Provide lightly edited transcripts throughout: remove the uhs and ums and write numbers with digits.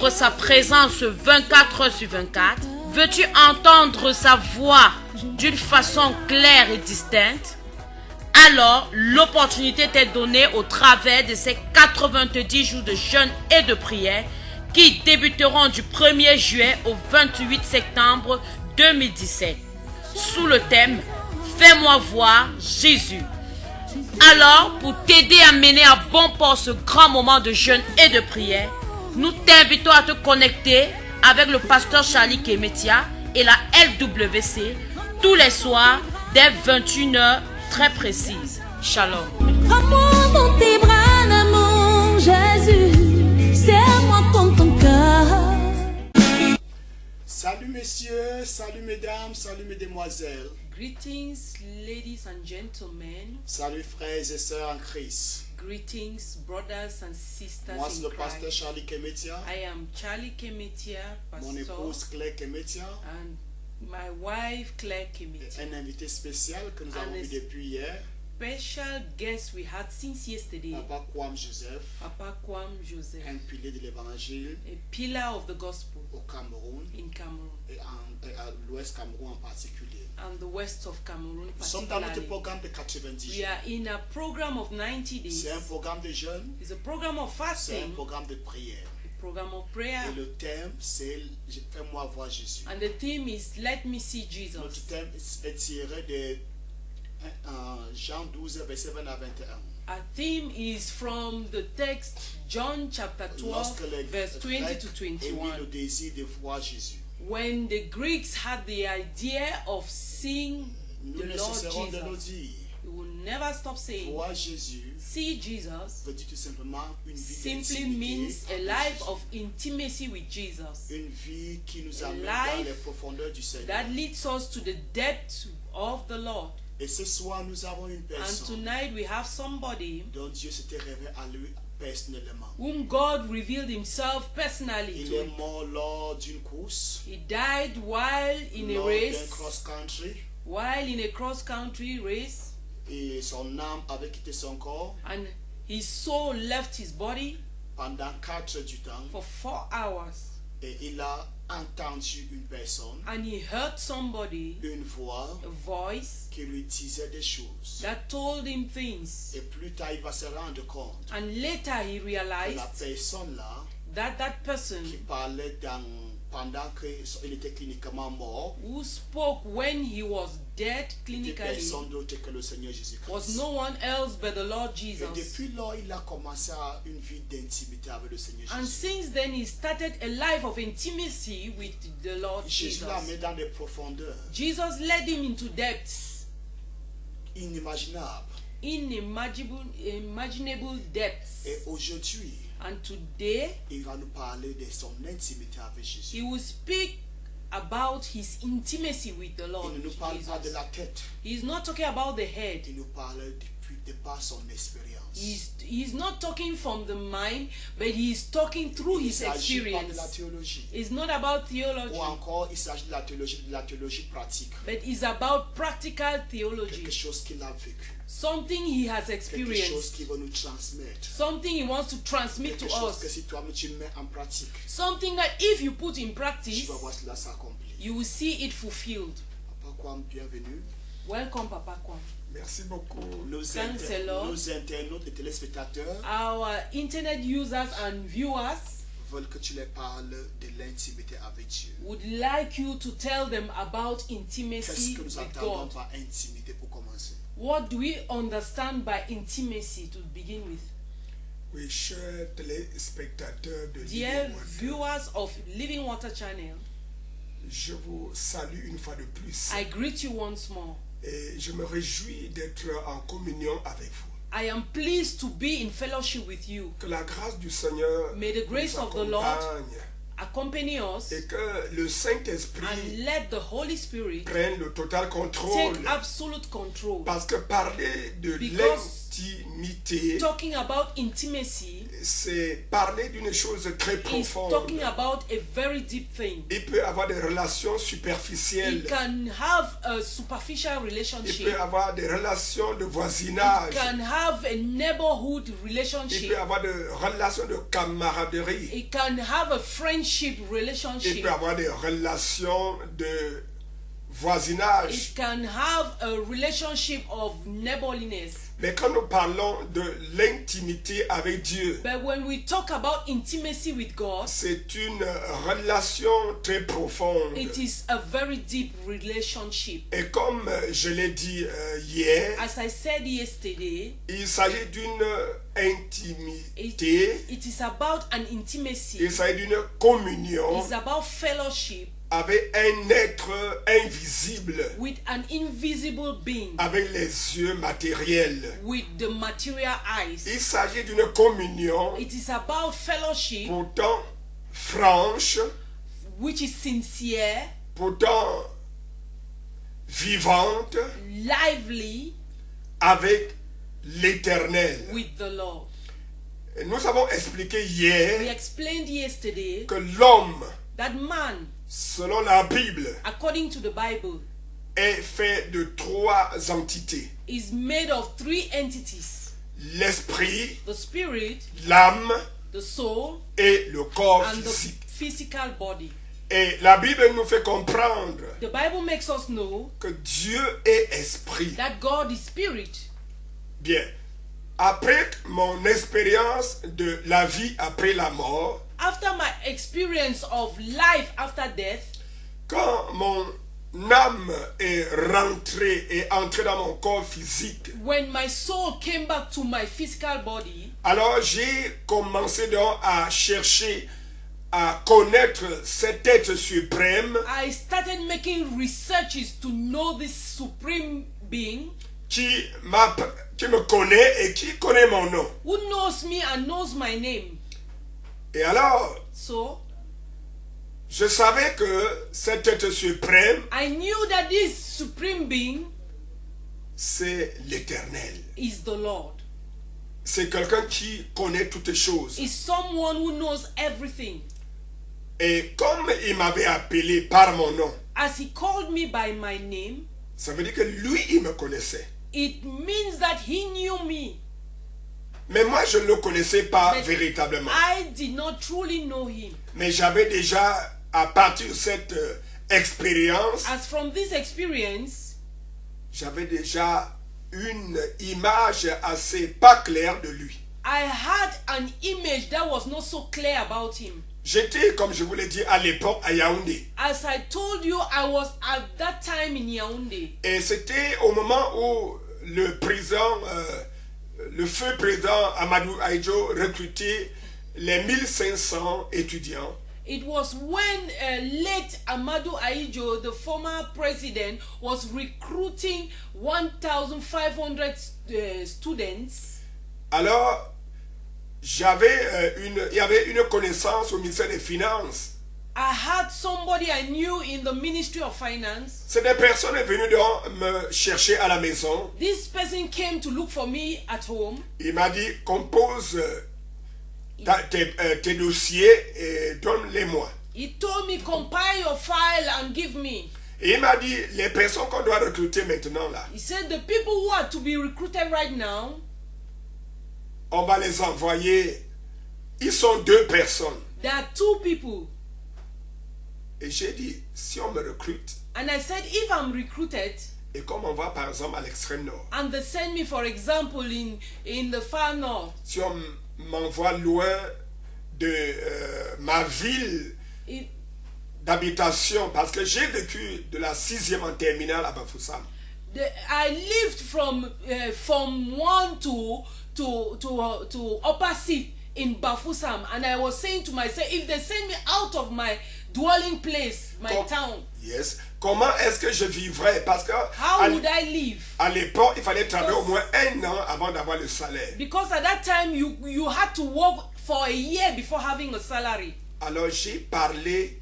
sa présence 24 heures sur 24? Veux-tu entendre sa voix d'une façon claire et distincte? Alors, l'opportunité t'est donnée au travers de ces 90 jours de jeûne et de prière qui débuteront du 1er juillet au 28 septembre 2017 sous le thème « Fais-moi voir Jésus ». Alors, pour t'aider à mener à bon port ce grand moment de jeûne et de prière, nous t'invitons à te connecter avec le pasteur Charlie Kemetia et la LWC tous les soirs dès 21h très précises. Shalom. Prends-moi dans tes bras d'amour, Jésus, serre-moi comme ton cœur. Salut messieurs, salut mesdames, salut mesdemoiselles. Greetings, ladies and gentlemen. Salut frères et sœurs en Christ. Greetings, brothers and sisters Moi c'est in le pasteur Christ. Charlie Kemetia. I am Charlie Kemetia, Mon pastor, épouse Claire Kemetia. and my wife Claire Et Kemetia. un invité spécial que nous avons And vu a depuis hier, Special guest we had since yesterday, Papa Kwam Joseph, Papa Kwam Joseph, un pilier de l'évangile a pillar of the gospel au Cameroun in Cameroon et à l'ouest Cameroun en particulier. and the west of Cameroon Nous sommes dans notre particularly. programme de 90 We jours. are in a program of 90 days. C'est un programme de jeûne, It's a program of c'est un fasting, programme de prière. a program of prayer, Et le thème c'est Fais-moi voir Jésus. and the theme is Let Me See Notre Jesus. thème est tiré de Jean 12, verset 20 à 21. Our theme is from the text John chapter 12, Lorsque les verse 20 Grecs to émirent le 21. désir de voir Jésus, When the Greeks had the idea of seeing nous the ne Lord cesserons de nous Jesus, dire, we will never stop saying, voir Jésus see Jesus veut dire tout simplement une vie simply d'intimité means a avec life Jésus. of intimacy with Jesus Une vie qui nous a amène life dans les profondeurs du Seigneur. that leads us to the depth of the Lord. Et ce soir, nous avons une And personne tonight we have somebody dont Dieu s'était révélé à lui personnellement. whom God revealed himself personally Il to. est mort lors d'une course, He died while in a lors d'un race, cross-country, while in a cross-country race, et son âme avait quitté son corps and his soul left his body pendant 4 heures du temps. for 4 hours, Et il a entendu une personne, and he heard somebody, une voix a voice qui lui disait des choses. that told him things, Et plus tard, il va se rendre compte and later he que realized la personne là, that person qui parlait pendant qu'il était cliniquement mort, who spoke when he was dead n'était clinically personne d'autre que le Seigneur was Jésus-Christ. no one else but the Lord Et Jesus. depuis lors, il a commencé à une vie d'intimité avec le Seigneur And Jésus. since then, he started a life of intimacy with the Lord Jésus Jesus. l'a mis dans des profondeurs Jesus led him into depths, inimaginables. imaginable depths. Et aujourd'hui, And today, il va nous parler de son intimité avec Jésus. he will speak about his intimacy with the Lord Il ne nous parle pas de Jesus. la tête. He's not talking about the head. Il nous parle de par son expérience. He's not talking from the mind, but he's talking through Il ne his s'agit pas de la experience. théologie. It's not about theology, Ou encore, il s'agit de la théologie pratique. but it's about practical theology. Quelque chose qu'il a vécu. Something he has Quelque chose experienced. qu'il va nous transmettre. Something he wants to transmit Quelque to chose que us. si toi-même tu mets en pratique, Something that if you put in tu practice, vas voir cela s'accomplir. you will see it fulfilled. Papa Kwam, bienvenue. Welcome, Papa Kwam. Merci beaucoup. Nos, Thanks a lot. nos internautes et téléspectateurs Our internet users and viewers veulent que tu leur parles de l'intimité avec Dieu. would like you to tell them about Qu'est-ce intimacy que nous with entendons God. par intimité pour commencer? What do we understand by intimacy to begin with? Oui, chers téléspectateurs de Dear Living Water, viewers of Living Water Channel, je vous salue une fois de plus I greet you once more. et je me réjouis d'être en communion avec vous. I am pleased to be in fellowship with you. Que la grâce du Seigneur May the grace nous of the Lord accompagne accompany us et que le Saint-Esprit and let the Holy Spirit prenne le total contrôle. take absolute control. Parce que parler de Because l'intimité, talking about intimacy, c'est parler d'une chose très is profonde. talking about a very deep thing. Il peut avoir des relations It superficielles. can have a superficial Il relationship. peut avoir des relations de It voisinage. can have a neighborhood Il relationship. peut avoir des relations de camaraderie. It can have a friendship Il relationship. peut avoir des relations de voisinage. It can have a relationship of neighborliness. Mais quand nous parlons de l'intimité avec Dieu, But when we talk about intimacy with God, c'est une relation très profonde. it is a very deep relationship. Et comme je l'ai dit hier, As I said yesterday, il s'agit d'une intimité, it is about an intimacy. il s'agit d'une communion It's about fellowship avec un être invisible, with an invisible being, avec les yeux matériels. with the material Il eyes. s'agit d'une communion It is about fellowship pourtant franche, which is sincere, pourtant vivante lively avec l'Éternel. with the Lord. Et nous avons expliqué We hier explained yesterday que l'homme, that man, selon la Bible, according to the Bible, est fait de trois entités. is made of three entities: L'esprit, the spirit, l'âme the soul, et le corps and the physique. physical body. Et la Bible nous fait comprendre The Bible makes us know que Dieu est esprit. that God is spirit. Bien. Après mon expérience de la vie après la mort, After my experience of life after death, quand mon âme est entrée dans mon corps physique, when my soul came back to my physical body, alors j'ai commencé donc à chercher à connaître cet être suprême I started making researches to know this supreme being qui me connaît et qui connaît mon nom. who knows me and knows my name. Et alors, So je savais que cet être suprême, I knew that this supreme being c'est l'Éternel. is the Lord. C'est quelqu'un qui connaît toutes choses. Is someone who knows everything. Et comme il m'avait appelé par mon nom, As he called me by my name, ça veut dire que lui, il me connaissait. it means that he knew me. Mais moi, je ne le connaissais pas But véritablement. I did not truly know him. Mais j'avais déjà, à partir de cette expérience, As from this experience, j'avais déjà une image assez pas claire de lui. I had an image that was not so clear about him. J'étais, comme je vous l'ai dit, à l'époque à Yaoundé. As I told you, I was at that time in Yaoundé. Et c'était au moment où le président, le feu président Amadou Ahidjo recrutait les 1500 étudiants. It was when late Amadou Ahidjo, the former president, was recruiting 1,500 students. Alors, il y avait une connaissance au ministère des Finances. I had somebody I knew in the Ministry of Finance. C'est des personnes venues donc me chercher à la maison. This person came to look for me at home. Il m'a dit, compose tes dossiers et donne-les-moi. He told me, compile your file and give me. Et il m'a dit, les personnes qu'on doit recruter maintenant là, He said, the people who are to be recruited right now, on va les envoyer. Ils sont 2 personnes. there are 2 people. Et j'ai dit, si on me recrute, And I said, if I'm recruited, et comme on va par exemple à l'extrême nord, and they send me, for example, in the far north, si on m'envoie loin de ma ville it, d'habitation, parce que j'ai vécu de la 6e en terminale à Bafoussam. I lived from 1 to Upper Seat in Bafoussam, and I was saying to myself, if they send me out of my dwelling place, my town, Yes. Comment est-ce que je vivrais? Parce que how would I live? à l'époque, il fallait travailler au moins 1 an avant d'avoir le salaire. Because at that time you had to work for a year before having a salary. Alors j'ai parlé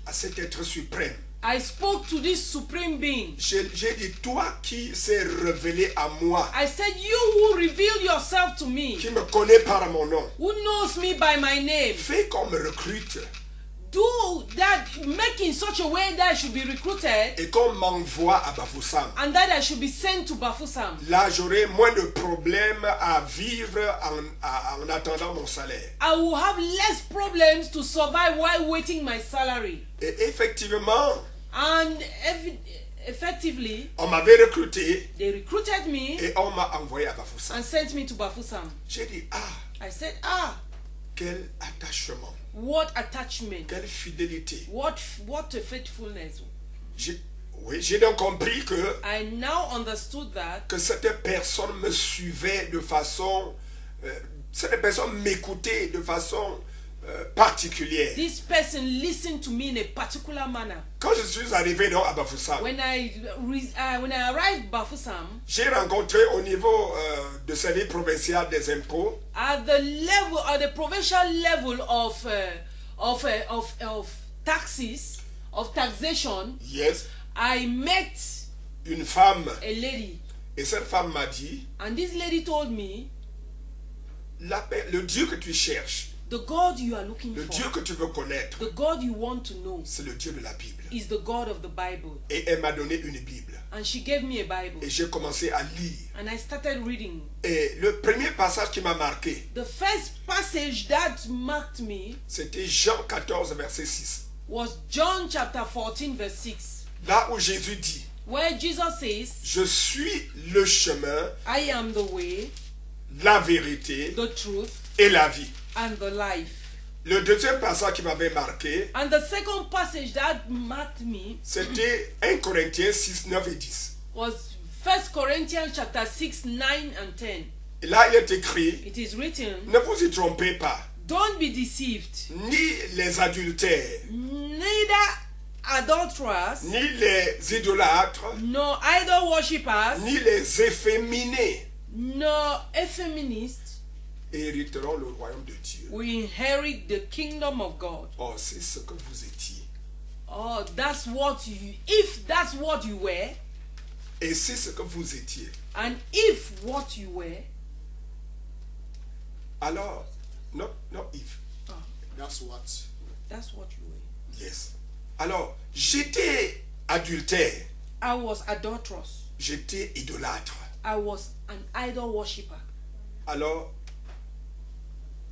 à cet être suprême. I spoke to this supreme being. J'ai dit, toi qui s'est révélé à moi, I said, you who revealed yourself to me, qui me connais par mon nom, who knows me by my name, fais qu'on me recrute do that, make in such a way that I should be recruited et qu'on m'envoie à Bafoussam. and that I should be sent to Bafoussam. Là, j'aurai moins de problèmes à vivre en attendant mon salaire. I will have less problems to survive while waiting my salary. Et effectivement, And effectively, on m'avait recruté they recruited me et on m'a envoyé à Bafoussam. and sent me to Bafoussam. J'ai dit, ah, I said, quel attachement, what attachment, quelle fidélité. what a faithfulness. J'ai donc compris I now understood que cette personne me suivait de façon, cette personne m'écoutait de façon particulière. this person listened to me in a particular manner. Quand je suis arrivé donc à Bafoussam, When I arrived Bafoussam, j'ai rencontré au niveau de service provincial des impôts at the provincial level of taxes, of taxation, yes, I met une femme, a lady, et cette femme m'a dit, and this lady told me, le Dieu que tu cherches, the God you are looking le for, Dieu que tu veux connaître, the God you want to know, c'est le Dieu de la Bible. is the God of the Bible. Et elle m'a donné une Bible. And she gave me a Bible, Et j'ai commencé à lire. and I started reading. Et le premier passage qui m'a marqué, The first passage that marked me c'était Jean 14, verset 6. was John chapter 14 verse 6, Là où Jésus dit, where Jesus says, je suis le chemin, I am the way, la vérité the truth, et la vie. and the life. Le deuxième passage qui m'avait marqué, And the second passage that marked me c'était 1 Corinthiens 6, 9 et 10. was 1 Corinthians chapter 6, 9 and 10. Et là, il est écrit, It is written, ne vous y trompez pas, don't be deceived, ni les adultères, neither adulterers, ni les idolâtres, nor idol worshippers, ni les efféminés nor effeminists hériteront le royaume de Dieu. will inherit the kingdom of God. Oh, c'est ce que vous étiez. Oh, that's what you, if that's what you were, Et c'est ce que vous étiez. and if what you were, Alors, not if. That's what. that's what you were. Yes. Alors, j'étais adultère. I was adulterous. J'étais idolâtre. I was an idol worshipper. Alors,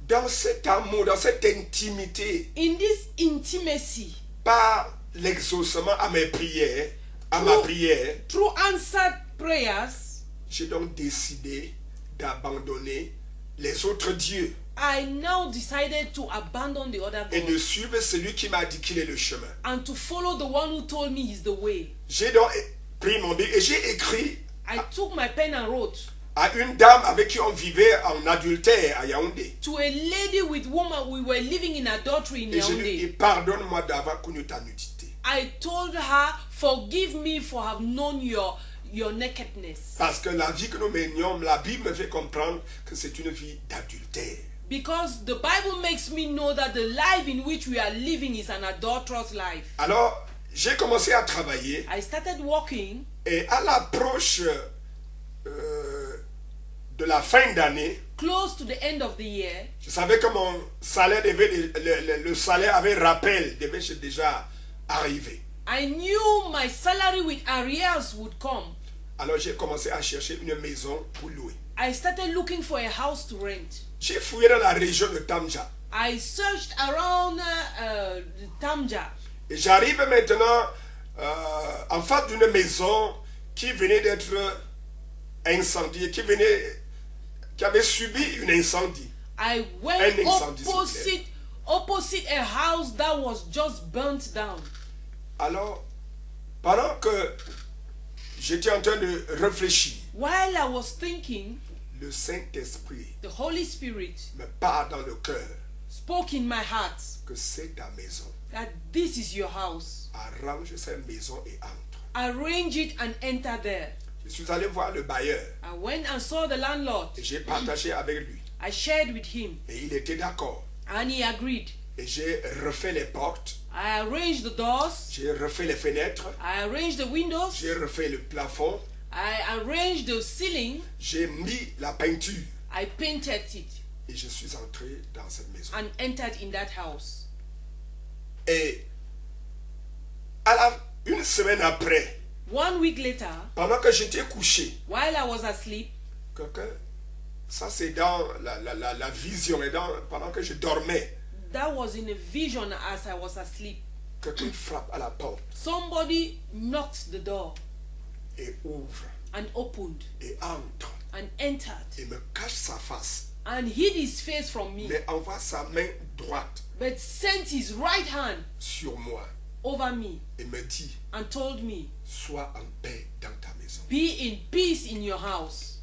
dans cet amour, dans cette intimité, In this intimacy, par l'exaucement à mes prières, à ma prière, through answered prayers, j'ai donc décidé d'abandonner les autres dieux I now decided to abandon the other et de gods suivre celui qui m'a dit qu'il est le chemin. and to follow the one who told me is the way. J'ai donc pris mon bic et j'ai écrit I took my pen and wrote à une dame avec qui on vivait en adultère à Yaoundé. to a lady with whom we were living in adultery in Et je lui ai dit, Yaoundé. pardonne-moi d'avoir connu ta nudité. I told her, forgive me for have known your nakedness. Parce que la vie que nous menions, la Bible me fait comprendre que c'est une vie d'adultère. Because the Bible makes me know that the life in which we are living is an adulterous life. Alors, j'ai commencé à travailler I started working, et à l'approche de la fin d'année, close to the end of the year. je savais que mon salaire le salaire avec rappel devait déjà arriver. I knew my salary with arrears would come. Alors j'ai commencé à chercher une maison pour louer. I started looking for a house to rent. J'ai fouillé dans la région de Tamja. I searched around Tamja. Et j'arrive maintenant en face d'une maison qui venait d'être incendiée, qui avait subi un incendie. I went Un incendie, opposite a house that was just burnt down. Alors, pendant que j'étais en train de réfléchir, While I was thinking, le Saint-Esprit the Holy Spirit me parle dans le cœur spoke in my heart que c'est ta maison. that this is your house. Arrange cette maison et entre. Arrange it and enter there. Je suis allé voir le bailleur I went and saw the landlord. et j'ai partagé avec lui. I shared with him Et il était d'accord. and he agreed. Et j'ai refait les portes. I arranged the doors. j'ai refait les fenêtres, I arranged the windows. j'ai refait le plafond, I arranged the ceiling. j'ai mis la peinture I painted it et je suis entré dans cette maison. and entered in that house. Et une semaine après, 1 week later, pendant que j'étais couché, while I was asleep, quelqu'un, ça c'est dans la vision, et pendant que je dormais, that was in a vision as I was asleep. quelqu'un frappe à la porte Somebody knocked the door et ouvre and opened et entre and entered et me cache sa face, and hid his face from me, mais envoie sa main droite but sent his right hand sur moi over me et me dit, and told me, sois en paix dans ta maison. be in peace in your house.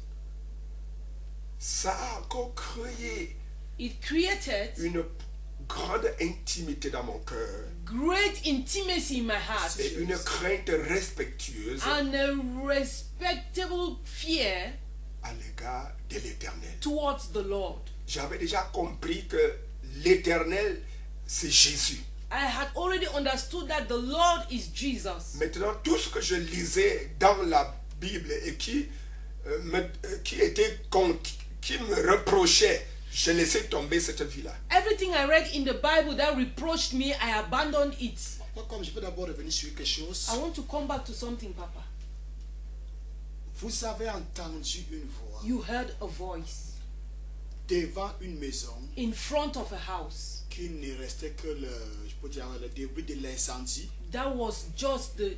Ça a encore créé It created une grande intimité dans mon cœur great intimacy in my heart et une crainte respectueuse and a respectable fear à l'égard de l'Éternel. towards the Lord. J'avais déjà compris que l'Éternel, c'est Jésus. I had already understood that the Lord is Jesus. Maintenant, tout ce que je lisais dans la Bible et qui me reprochait, je laissais tomber cette vie-là. Everything I read in the Bible that reproached me, I abandoned it. Moi, comme je peux d'abord revenir sur quelque chose. I want to come back to something, Papa. Vous avez entendu une voix You heard a voice devant une maison in front of a house. qui ne restait que le début de l'incendie. That was just the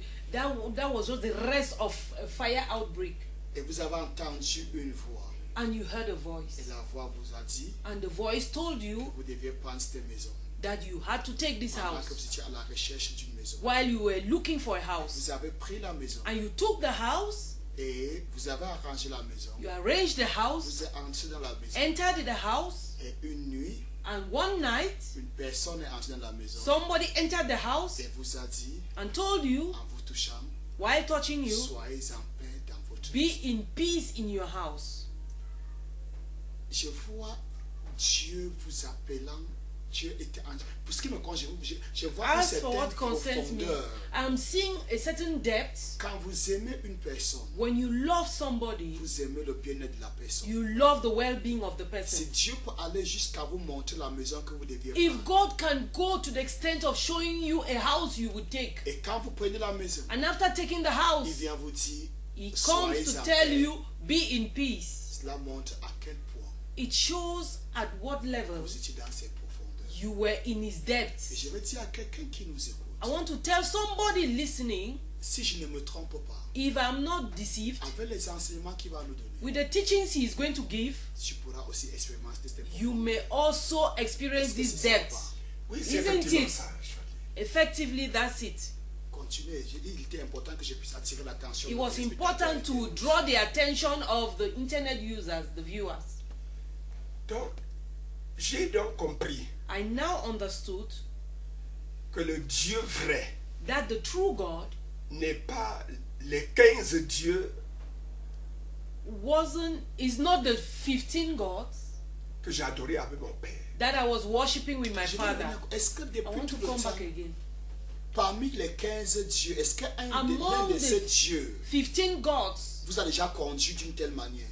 rest of a fire outbreak. Et vous avez entendu une voix. And you heard a Et voice. la voix vous a dit And the voice told que you vous deviez prendre cette maison. that you had to take this Pendant que vous house étiez à la recherche d'une maison. while you were looking for a house. Vous avez pris la maison And you took the house, et vous avez arrangé la maison. you arranged the house, Vous êtes entré dans la maison. entered the house, Et une nuit, and one night, une personne est entrée dans la maison somebody entered the house et vous a dit, and told you, en vous touchant, while touching you, soyez en paix dans votre be maison. in peace in your house. Je vois Dieu vous appelant. Dieu était en... Pour ce qui me concerne, je vois une As for what certaine concerns me, profondeur. I'm seeing a certain depth. Quand vous aimez une personne, When you love somebody, vous aimez le bien-être de la personne. you love the well-being of the person. Si Dieu peut aller jusqu'à vous montrer la maison que vous deviez If prendre, God can go to the extent of showing you a house you would take, et quand vous prenez la maison, and after taking the il house, vient vous dire, He comes soyez to en tell paix. you, be in peace. Cela montre à quel point It shows at what level vous étiez dans ces profondeurs. you were in His Et depths. je vais dire à quelqu'un qui nous écoute, I want to tell somebody listening, si je ne me trompe pas, if I'm not deceived, avec les enseignements qu'il va nous donner, with the teachings He is going to give, tu pourras aussi expérimenter ces you profondeurs. may also experience Est-ce que this c'est ça ou depth. pas? Oui, c'est Isn't effectivement it? ça. Effectively, that's it. Continuez. J'ai dit, il était important que je puisse attirer l'attention. It de was nos important spectateurs. to draw the attention of the internet users, the viewers. Donc, j'ai donc compris I now understood que le Dieu vrai that the true God n'est pas les 15 dieux is not the 15 gods que j'ai adorés avec mon père. that I was worshipping with my Je vais father. revenir. Est-ce que I depuis want to tout le come temps, back again. parmi les 15 dieux, est-ce qu'un Among de the ces dieux 15 gods, vous a déjà conduit d'une telle manière?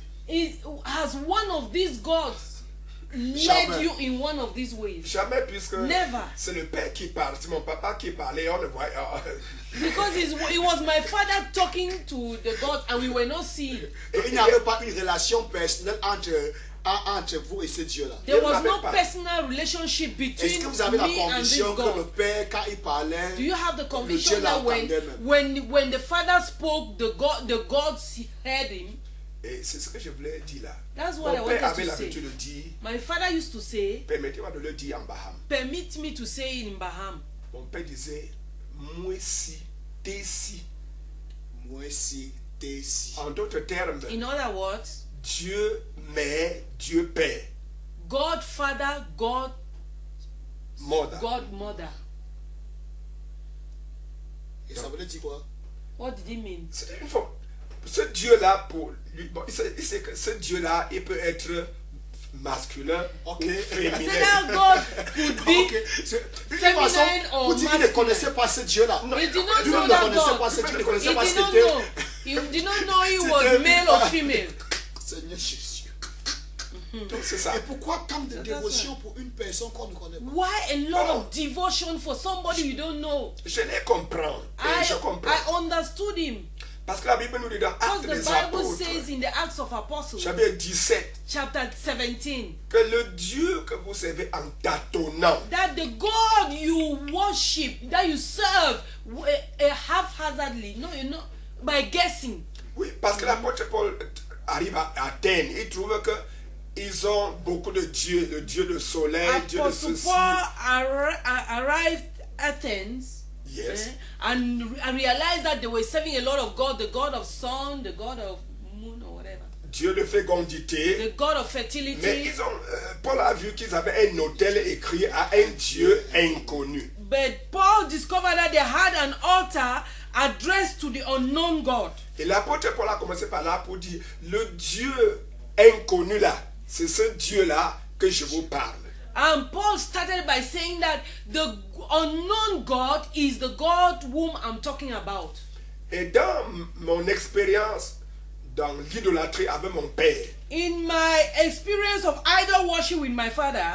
has one of these gods led Jamais. you in one of these ways? Jamais, puisque Never. c'est le père qui parle, c'est mon papa qui parlait, on ne voyait Because it was my father talking to the gods and we were not seeing. Et il n'y avait pas une relation personnelle entre vous et ce Dieu-là. There was n'avait no pas. personal relationship Est-ce between que vous avez la me and this conviction que le God. Père, quand il parlait, Do you have the le conviction Dieu that l'entendait même? when the father spoke, the gods heard him? Et c'est ce que je voulais dire là. That's what I Mon père wanted avait to l'habitude say. de dire, My father used to say, permettez-moi de le dire en Baham. permit me to say it in Baham. Mon père disait, moi si, t'es si. Moi si, t'es si. En d'autres termes, In other words, Dieu Mère, Dieu Père, God Father, God Mother. Et ça voulait dire quoi? What did it mean? C'est une forme. Ce Dieu-là, pour lui, bon, il sait que ce Dieu-là, il peut être masculin Ok. ou I féminin. said that God could be. Ok. C'est une façon Feminine or pour dire qu'il ne masculine. connaissait pas ce Dieu-là. He did not Lui know ne that connaissait God. pas ce Dieu, il ne He connaissait pas ce did not qu'il était. know. He did not know he was C'était- male or female. Seigneur Jésus. Donc c'est ça. Et pourquoi tant de dévotion pour une personne qu'on ne connaît pas? Why a lot Oh. of devotion for somebody you don't know? Je les comprends. Et je comprends. I understood him. Parce que la Bible nous dit dans Because Actes the des Bible Apôtres, says in the Acts of Apostles, chapitre 17, chapter 17, que le Dieu que vous servez en tâtonnant, that the God you worship, that you serve, haphazardly, no, you know, by guessing. oui, parce que l'apôtre Paul arrive à Athènes, il trouve que ils ont beaucoup de dieux, le dieu de soleil, dieu de Apostle ceci. Paul arrived at Athens. Yes. And realized that they were serving a lot of God, the God of sun, the God of moon or whatever, Dieu de fécondité. the God of Mais fertility. ils ont, Paul a vu qu'ils avaient un autel écrit à un Dieu inconnu. But Paul discovered that they had an altar addressed to the unknown God. Et l'apôtre Paul a commencé par là pour dire, le Dieu inconnu là, c'est ce Dieu-là que je vous parle. And Paul started by saying that the unknown God is the God whom I'm talking about. Et dans mon expérience dans l'idolâtrie avec mon père, In my experience of idol worship with my father,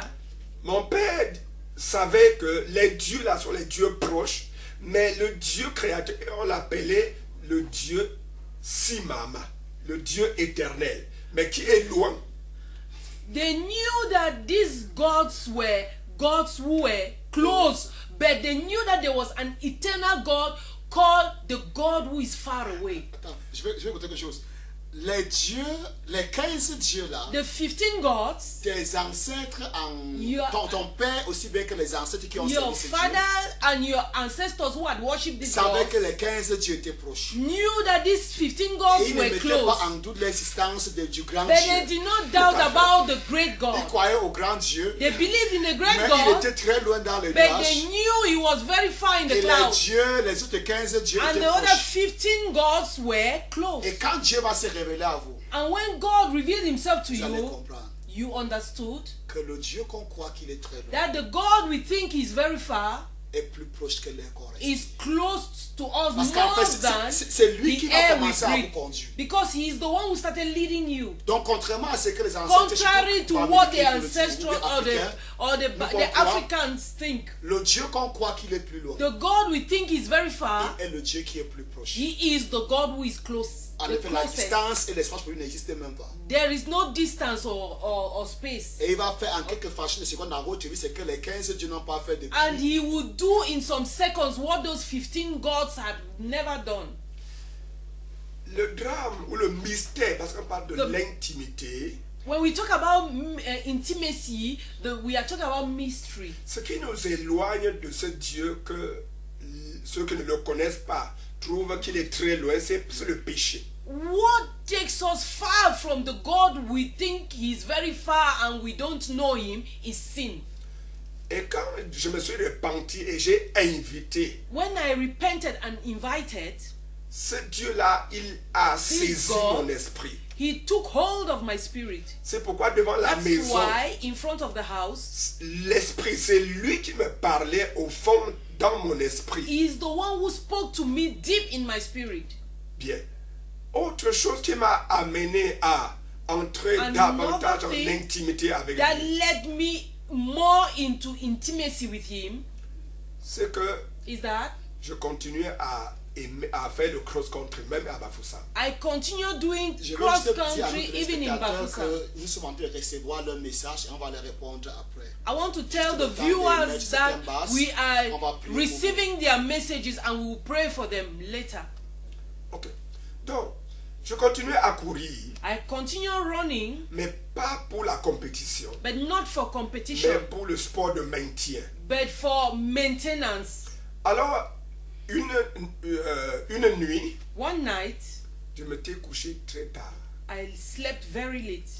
mon père savait que les dieux là sont les dieux proches, mais le Dieu créateur, on l'appelait le Dieu Simama, le Dieu éternel, mais qui est loin. they knew that these gods were gods who were close, but they knew that there was an eternal God called the God who is far away. Attends, je vais écouter quelque chose. Les dieux, les 15 dieux-là, The 15 gods, tes ancêtres, Your- ton père aussi bien que les ancêtres qui ont your servi ces father dieux, and your ancestors who had worshipped these savaient que gods les 15 dieux étaient proches. knew that these 15 Et gods ils ne were mettaient close, pas en doute l'existence du grand but they Dieu. did not doubt about the great Ils God. croyaient au grand Dieu, They believed in the mais great il God, était très loin dans les but they nuages. knew he was very far in Et the clouds. les autres 15 dieux And étaient the other proches. 15 gods were close. Et quand Dieu va se révéler à vous, And when God revealed himself to vous allez you, comprendre you understood que le Dieu qu'on croit qu'il est très loin that the God we think is very far est plus proche que l'air qu'on respire. is close to us Parce qu'en more fait, than c'est lui qui the va air we commencer à vous breathe. conduire. Because he is the one who started leading you. Donc, contrairement à ce que les ancêtres, Contrary to surtout what the américains, ancestral ou or africains, nous the croient, Africans think, le Dieu qu'on croit qu'il est plus loin, the God we think is very far, est le Dieu qui est plus proche. he is the God who is close. En The effet, la closest. distance et l'espace pour lui n'existent même pas. There is no distance or space. Et il va faire en quelques fractions de secondes en gros, tu vois, c'est que les 15 dieux n'ont pas fait depuis. And he would do in some seconds what those 15 gods had never done. Le drame ou le mystère, parce qu'on parle de The- l'intimité, When we talk about intimacy, we are talking about mystery. ce qui nous éloigne de ce Dieu que ceux qui ne le connaissent pas trouvent qu'il est très loin, c'est le péché. What takes us far from the God we think he's very far and we don't know him is sin. Et quand je me suis repenti et j'ai invité, When I repented and invited, ce Dieu-là, il a saisi God, mon esprit. he took hold of my spirit. C'est pourquoi devant la That's maison, why in front of the house, l'esprit, c'est lui qui me parlait au fond dans mon esprit. he is the one who spoke to me deep in my spirit. Bien. Autre chose qui m'a amené à entrer Another davantage en thing intimité avec That lui, led me more into intimacy with him c'est que is that je continuais à faire le cross-country, même à Bafoussam. I continue doing Je vais cross juste dire à nos country even in téléspectateurs Bafoussam. que nous sommes en train de recevoir leur message et on va les répondre après. I want to tell the Juste le temps de viewers mettre that certaines bases, we on va are prier pour receiving their messages and we will pray for them later. Ok. Donc, je continuais à courir, I continue running, mais pas pour la compétition, but not for mais competition, pour le sport de maintien. but for maintenance. Alors, une nuit, One night, je m'étais couché très tard I slept very late.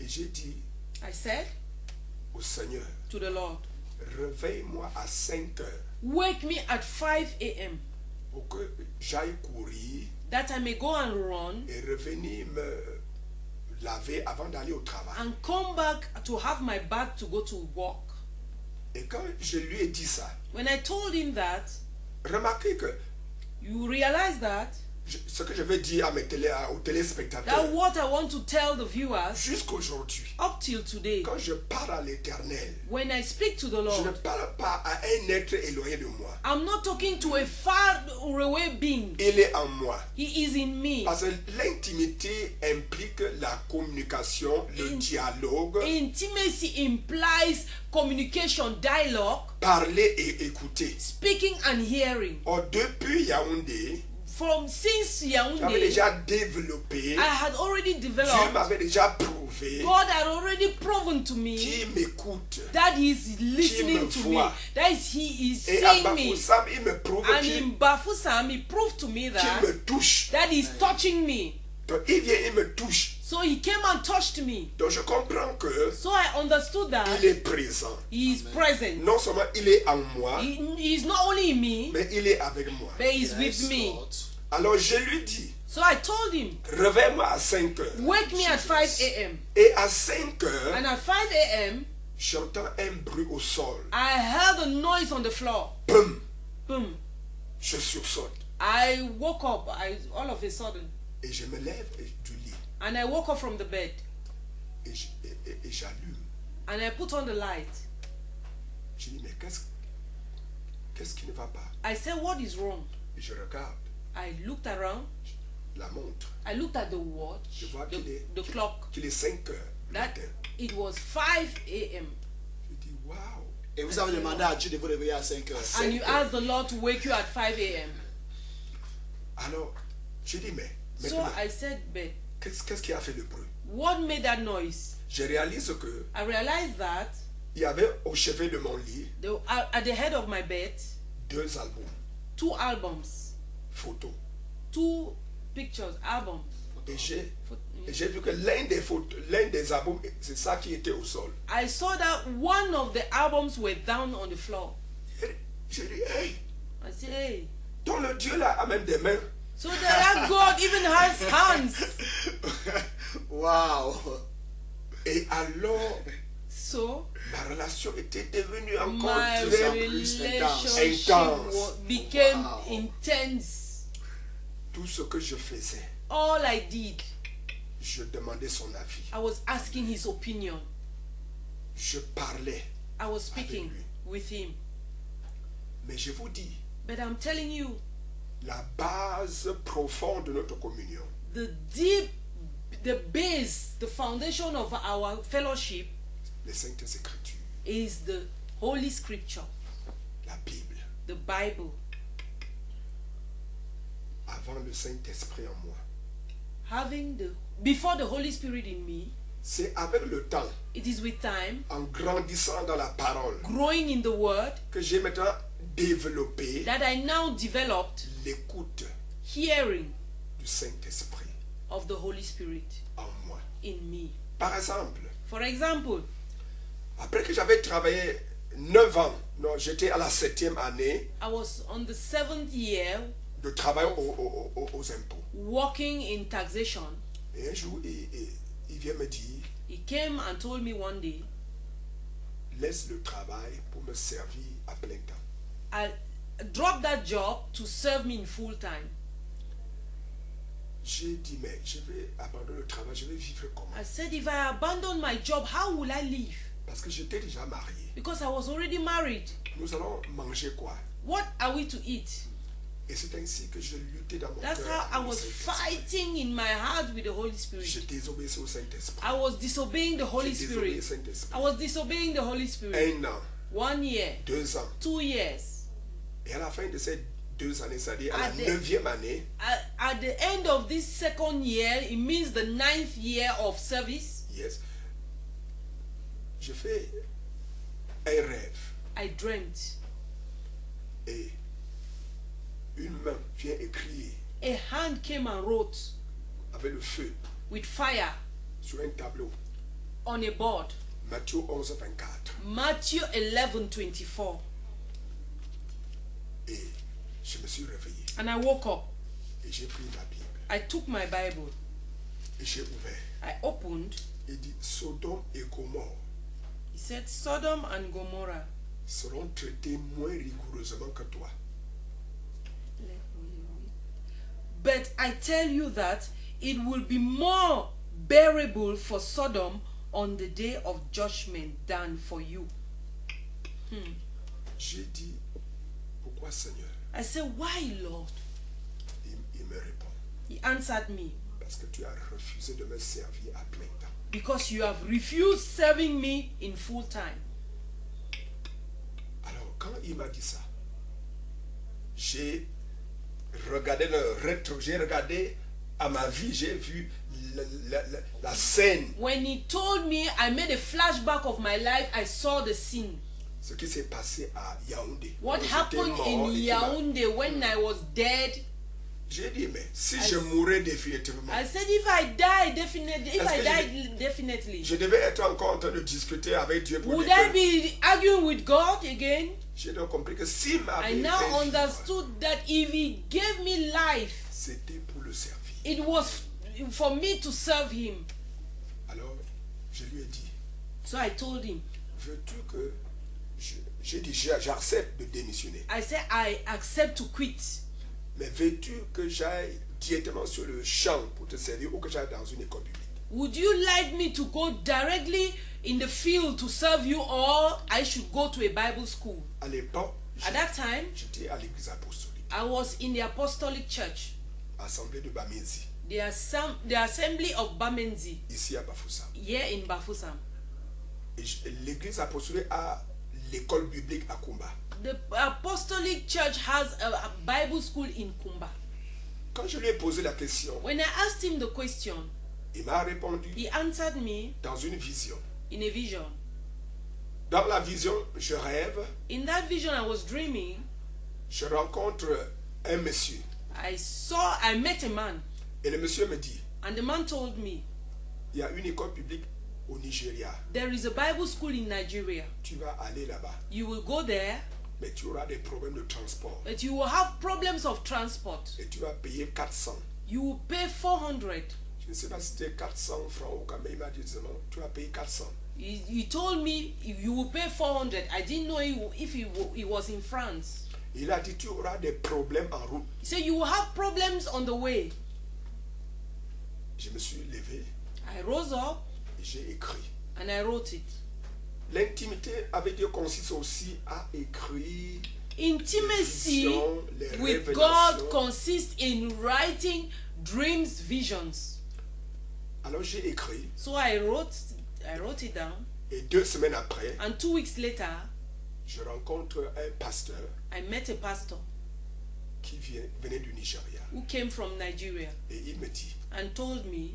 et j'ai dit I said au Seigneur, to the Lord, réveille-moi à 5 heures wake me at 5 a.m. pour que j'aille courir that I may go and run et revenir me laver avant d'aller au travail. and come back to have my bath to go to work. Et quand je lui ai dit ça, When I told him that, remarquez que you realize that ce que je veux dire aux téléspectateurs, what I want to tell the viewers jusqu'aujourd'hui, up till today, quand je parle à l'Éternel, when I speak to the je ne Lord, parle pas à un être éloigné de moi. I'm not talking to a far away being. Il est en moi. He is in me. Parce que l'intimité implique la communication, le dialogue, Intimacy implies communication, dialogue, parler et écouter. speaking and hearing. Or, depuis Yaoundé, Since j'avais Yaoundé, déjà développé, I had already Dieu developed. m'avait déjà prouvé God had already proven to me qu'il m'écoute. that He is listening to me. voit. That is, He is Et à seeing me. Bafoussam, il me prouve And qu'il in Bafusam, He proved to me that me touche. He is touching me. Donc, il vient, il me touche. So He came and touched me. Donc, je comprends que So I understood that il est présent. He is present. Non seulement il est en moi, He is not only in me, mais il est avec moi. but He is with me. Alors, je lui dis, So I told him, réveille-moi à 5 heures. wake me at 5 a.m. Et à 5 heures, And at 5 a.m., j'entends un bruit au sol. I heard a noise on the floor. Boum, Boom. je sursaute. I woke up all of a sudden. Et je me lève du lit. And I woke up from the bed. Et j'allume. And I put on the light. Je dis, mais qu'est-ce qui ne va pas? I said, what is wrong? Et je regarde I looked around. la montre. I looked at the watch, Je vois the clock. qu'il est 5 heures du That matin. it was 5 a.m. Je dis, waouh. Et vous avez demandé à Dieu de vous réveiller à 5 heures. And you asked the Lord to wake you at 5 a.m. Alors, je dis, mais So maintenant, I said, but qu'est-ce qui a fait le bruit? what made that noise? Je réalise que I realized that il y avait au chevet de mon lit at the head of my bed, 2 albums, 2 albums, photos. 2 pictures, albums. Et j'ai vu que l'un des albums, c'est ça qui était au sol. I saw that one of the albums were down on the floor. J'ai dit, hey, I said, hey. donc le Dieu là a même des mains. So that God even has hands. Wow. Et alors, So ma relation était devenue encore my très relationship intense. became Wow. intense. Tout ce que je faisais, All I did, je demandais son avis. I was asking his opinion. Je parlais. I was speaking lui. with him. Mais je vous dis, But I'm telling you, la base profonde de notre communion, the base, the foundation of our fellowship les Saintes Écritures, is the Holy Scripture, la Bible, the Bible. avant le Saint-Esprit en moi. Before the Holy Spirit in me, C'est avec le temps, it is with time, en grandissant dans la parole, growing in the Word, que j'ai maintenant développé that I now developed l'écoute hearing du Saint-Esprit of the Holy Spirit en moi. in me. Par exemple, For example, après que j'avais travaillé 9 ans, non, j'étais à la 7e année I was on the 7th year de travail aux impôts. working in taxation. Et un jour, il vient me dire, He came and told me one day, laisse le travail pour me servir à plein temps. I dropped that job to serve me in full time. J'ai dit, mais je vais abandonner le travail, je vais vivre comment? I said, if I abandon my job, how will I live? Parce que j'étais déjà marié. Because I was already married. Nous allons manger quoi? What are we to eat? Et c'est ainsi que je luttais dans mon That's cœur. how I avec le was Saint-Esprit. fighting in my heart with the Holy Spirit. Je désobéissais au Saint-Esprit. I was disobeying the Holy J'ai désobéi au Spirit. Saint-Esprit. I was disobeying the Holy Spirit. 1 an, 1 year, 2 ans. 2 years. Et à la fin de ces 2 années, c'est-à-dire à la At the- 9e année, At the end of this 2nd year, it means the 9th year of service, yes, je fais un rêve. I dreamt. Et une main vient écrire A hand came and wrote avec le feu with fire sur un tableau. on a board. Matthieu 11, 24. Matthew 11:24. Et je me suis réveillé. And I woke up. Et j'ai pris la Bible. I took my Bible. Et j'ai ouvert. I opened. Il dit Sodome et Gomorrhe He said, Sodom and Gomorrah. seront traités moins rigoureusement que toi. But I tell you that it will be more bearable for Sodom on the day of judgment than for you. J'ai dit pourquoi Seigneur? I said, why, Lord? Il me répond He answered me, parce que tu as refusé de me servir à plein temps. because you have refused serving me in full time. Alors quand il m'a dit ça, j'ai regardé le rétro, j'ai regardé à ma vie, j'ai vu la scène, When he told me, I made a flashback of my life. I saw the scene. ce qui s'est passé à Yaoundé. What Quand j'étais happened mort in et qu'il m'a- Yaoundé when I was dead. J'ai dit, mais si je mourais définitivement, I said, if I die, definitely. If Est-ce I que die, definitely. je devais être encore en train de discuter avec Dieu pour Would dire I que be arguing with God again? j'ai donc compris que s'il I m'avait now fait vivre, understood that if He gave me life, c'était pour le servir. it was for me to serve Him. Alors, je lui ai dit, So I told him, veux-tu que j'ai dit, j'accepte de démissionner. I said, I accept to quit. Mais veux-tu que j'aille directement sur le champ pour te servir ou que j'aille dans une école publique? Would you like me to go directly in the field to serve you, or I should go to a Bible school? À l'époque, At that time, j'étais à l'église apostolique, I was in the Apostolic Church, assemblée de Bamezi, the Assembly of Bamenzi, ici à Bafoussam. here in Bafoussam. Et l'église apostolique a l'école biblique à Kumba. The Apostolic Church has a Bible school in Kumba. Quand je lui ai posé la question, When I asked him the question, il m'a répondu he answered me dans une vision. in a vision. Dans la vision, je rêve, In that vision, I was dreaming. je rencontre un monsieur. I met a man, Et le monsieur me dit, and the man told me, il y a une école publique au Nigeria. there is a Bible school in Nigeria. Tu vas aller là-bas, You will go there, mais tu auras des problèmes de transport. but you will have problems of transport. Et tu vas payer 400. You will pay 400. Je ne sais pas si c'était 400 francs ou quand même il m'a dit seulement, tu vas payer 400. He told me you will pay 400. I didn't know if he was in France. Il a dit, tu auras des problèmes en route. He said you will have problems on the way. Je me suis levé I rose up et j'ai écrit. and I wrote it. L'intimité avec Dieu consiste aussi à écrire Intimacy les with révélations. God consists in writing dreams, visions. Alors j'ai écrit So I wrote it down, et 2 semaines après, and 2 weeks later, je rencontre un pasteur I met a pastor qui venait du Nigeria. who came from Nigeria Et il me dit, and told me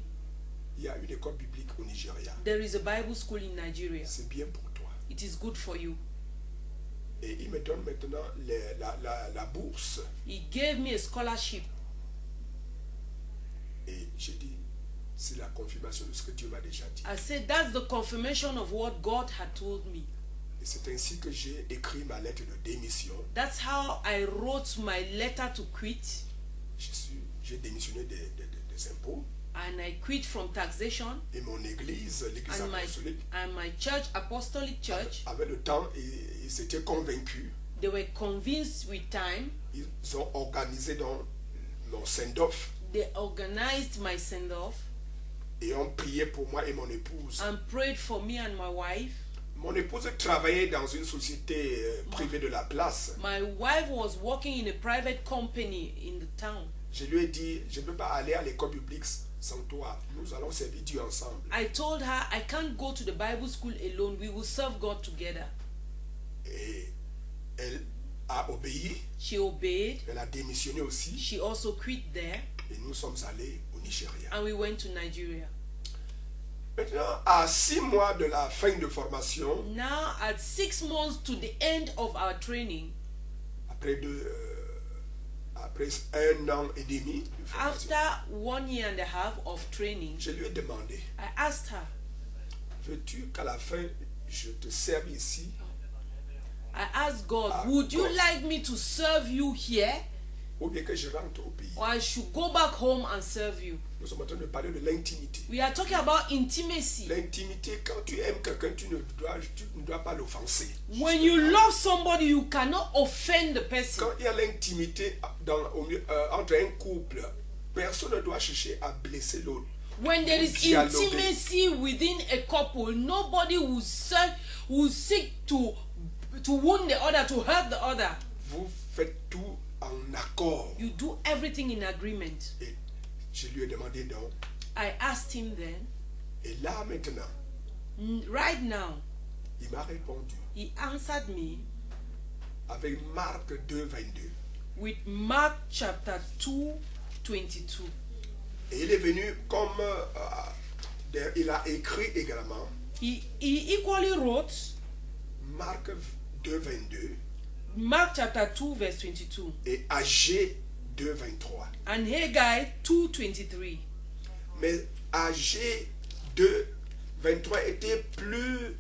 il y a une école biblique au Nigeria. there is a Bible school in Nigeria. C'est bien pour toi. It is good for you. Et il me donne maintenant la bourse. He gave me a scholarship. Et j'ai dit, c'est la confirmation de ce que Dieu m'a déjà dit. I said that's the confirmation of what God had told me. Et c'est ainsi que j'ai écrit ma lettre de démission. That's how I wrote my letter to quit, J'ai démissionné des impôts. and I quit from taxation, Et mon église, l'église and apostolique, my church, Apostolic Church, avec le temps, ils s'étaient convaincus. they were convinced with time. Ils ont organisé donc mon send-off They organized my send-off et ont prié pour moi et mon épouse. and prayed for me and my wife. Mon épouse travaillait dans une société privée de la place. My wife was working in a private company in the town. Je lui ai dit, je ne peux pas aller à l'école publique sans toi. Nous allons servir Dieu ensemble. I told her I can't go to the Bible school alone. We will serve God together. Et elle a obéi. She obeyed. Elle a démissionné aussi. She also quit there, Et nous sommes allés au Nigeria. and we went to Nigeria. Maintenant, à 6 mois de la fin de formation, Now, at 6 months to the end of our training, après 1 an et demi de formation, after 1 year and a half of training, je lui ai demandé, I asked her, veux-tu qu'à la fin, je te serve ici? I asked God, Ah, would you God. like me to serve you here? ou bien que je rentre au pays. or I should go back home and serve you. Nous sommes en train de parler de l'intimité. We are talking about intimacy. L'intimité, quand tu aimes quelqu'un, tu ne dois pas l'offenser. When you love somebody, you cannot offend the person. Quand il y a l'intimité entre un couple, personne ne doit chercher à blesser l'autre. When there is Dialoguer. intimacy within a couple, nobody will seek to wound the other, to hurt the other. Vous faites tout en accord. You do everything in agreement. Et je lui ai demandé donc. I asked him then, Et là maintenant, right now, il m'a répondu he answered me avec Marc 2, 22. with Mark chapter 2, 22. Et il est venu comme il a écrit également He equally wrote Marc 2, 22 Mark chapter 2, verse 22, et Agé 2, 23. and Haggai 2, 23. Mais Agé 2, 23 était plus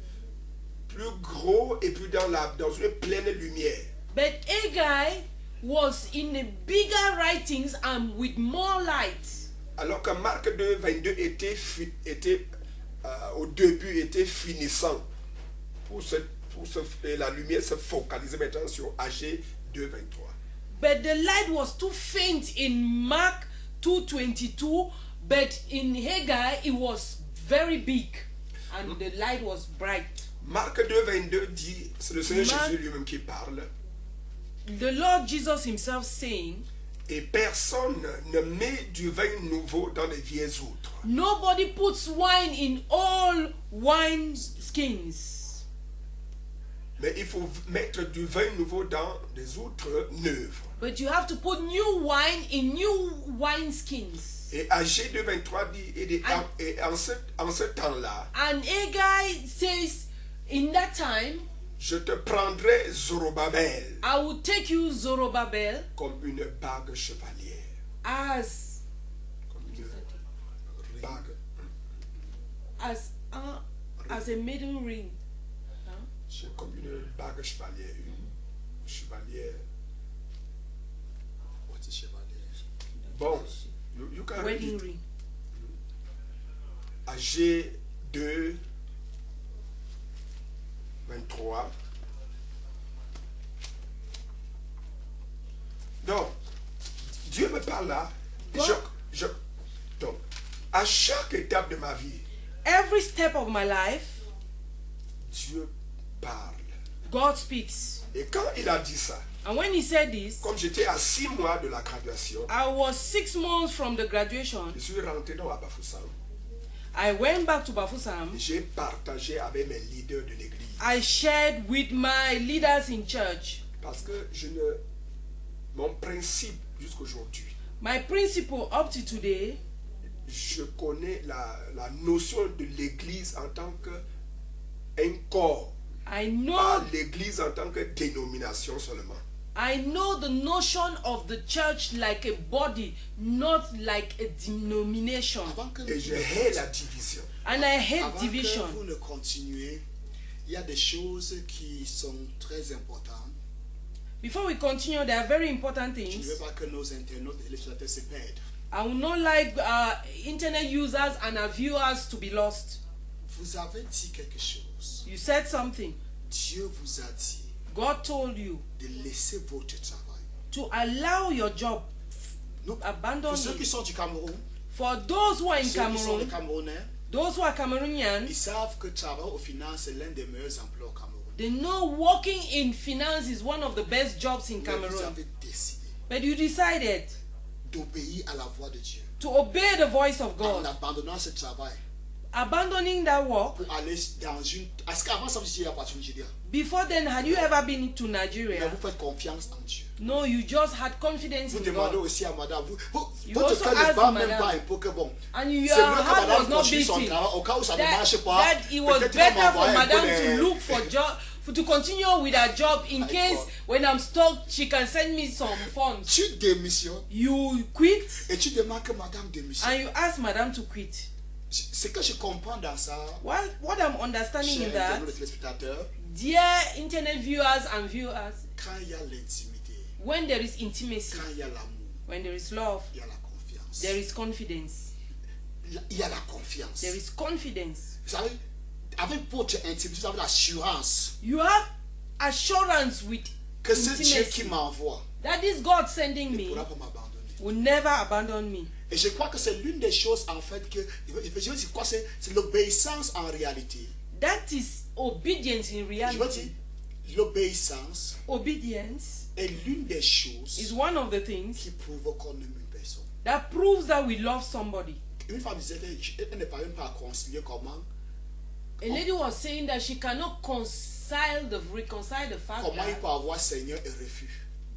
gros et plus dans une pleine lumière. But Haggai was in the bigger writings and with more light. Alors que Marc 2, 22 était au début était finissant. Et la lumière se focalisait maintenant sur Agé 2, 23. But the light was too faint in Mark 2:22, but in Haggai it was very big and the light was bright. Marc 2, 22 dit, c'est le Seigneur Marc- Jésus lui-même qui parle. The Lord Jesus himself saying, Et personne ne met du vin nouveau dans les vieilles outres. nobody puts wine in old wine skins, Mais il faut mettre du vin nouveau dans des outres neuves. but you have to put new wine in new wine skins. Et Agé 2, 23 dit, et en ce temps-là, And Haggai says, in that time, je te prendrai Zorobabel I will take you, Zorobabel, comme une bague chevalière. as Comme une bague. as a maiden ring. C'est comme une bague chevalière. Une chevalière. What is chevalier? Bon, you can read Wedding it. ring. Agé 2, 23. Donc, Dieu me parle là. Donc, à chaque étape de ma vie, Every step of my life, Dieu parle. God speaks. Et quand il a dit ça, And when he said this, comme j'étais à 6 mois de la graduation, I was 6 months from the graduation. je suis rentré dans Bafoussam. I went back to Bafoussam. J'ai partagé avec mes leaders de l'église. I shared with my leaders in church. Parce que mon principe jusqu'aujourd'hui, My principle up to today, je connais la notion de l'église en tant qu'un corps, I pas know l'église en tant que dénomination seulement. I know the notion of the church like a body, not like a denomination. Avant que Et je hais la division. And I hate avant division. que vous ne continuez, il y a des choses qui sont très importantes. Before we continue, there are very important Je ne things. veux pas que nos internautes et les spectateurs se perdent. I would not like internet users and our viewers to be lost. Vous avez dit quelque chose. You said something. Dieu vous a dit God told you de laisser votre travail. to allow your job, Nous, abandon pour ceux qui it. sont du Cameroun, For those who are in ceux qui sont des Cameroon, Camerounais, those who are ils Cameroonians, savent que travailler au final, c'est l'un des meilleurs emplois au Cameroun. they know working in finance is one of the best jobs in Mais vous Cameroon. avez décidé But you decided d'obéir à la voix de Dieu. to obey the voice of En God, abandonnant ce travail abandoning that work. pour aller dans une... Est-ce qu'avant ça, vous étiez appartenu au Nigeria? Before then, had you ever been to Mais Nigeria? vous faites confiance en Dieu. No, you just had confidence Vous in demandez God. aussi à madame, You votre also cœur ne ask bat même madame. pas un peu que bon. And your C'est mieux que heart was madame not continue son beating. travail. Au cas où ça ne marche pas, That it was peut-être il va better for m'envoyer un peu madam les- to look for job, to continue with her job in My case God. when I'm stuck, she can send me some funds. Tu démissionnes You quit et tu demandes que madame démissionne. and you ask madam to quit. Ce que je comprends dans ça, What I'm understanding in chers that, internautes et téléspectateurs, dear internet viewers and viewers, quand il y a l'intimité, When there is intimacy, quand il y a l'amour, when there is love, il y a la confiance. there is confidence. Il y a la confiance. There is confidence. Vous savez, avec votre intimité, vous avez l'assurance You have assurance with que ce Dieu qui intimacy m'envoie that this God sending ne me pourra pas m'abandonner. will never abandon me. Et je crois que c'est l'une des choses en fait que je veux dire quoi, c'est l'obéissance en réalité. That is obedience in Je veux reality. dire, l'obéissance Obedience est l'une des choses is one of the things qui prouve qu'on aime une personne. that proves that we love somebody. Une femme disait qu'elle n'est pas même pas à concilier comment A lady was saying that she cannot reconcile the fact il that, peut avoir Seigneur et refus.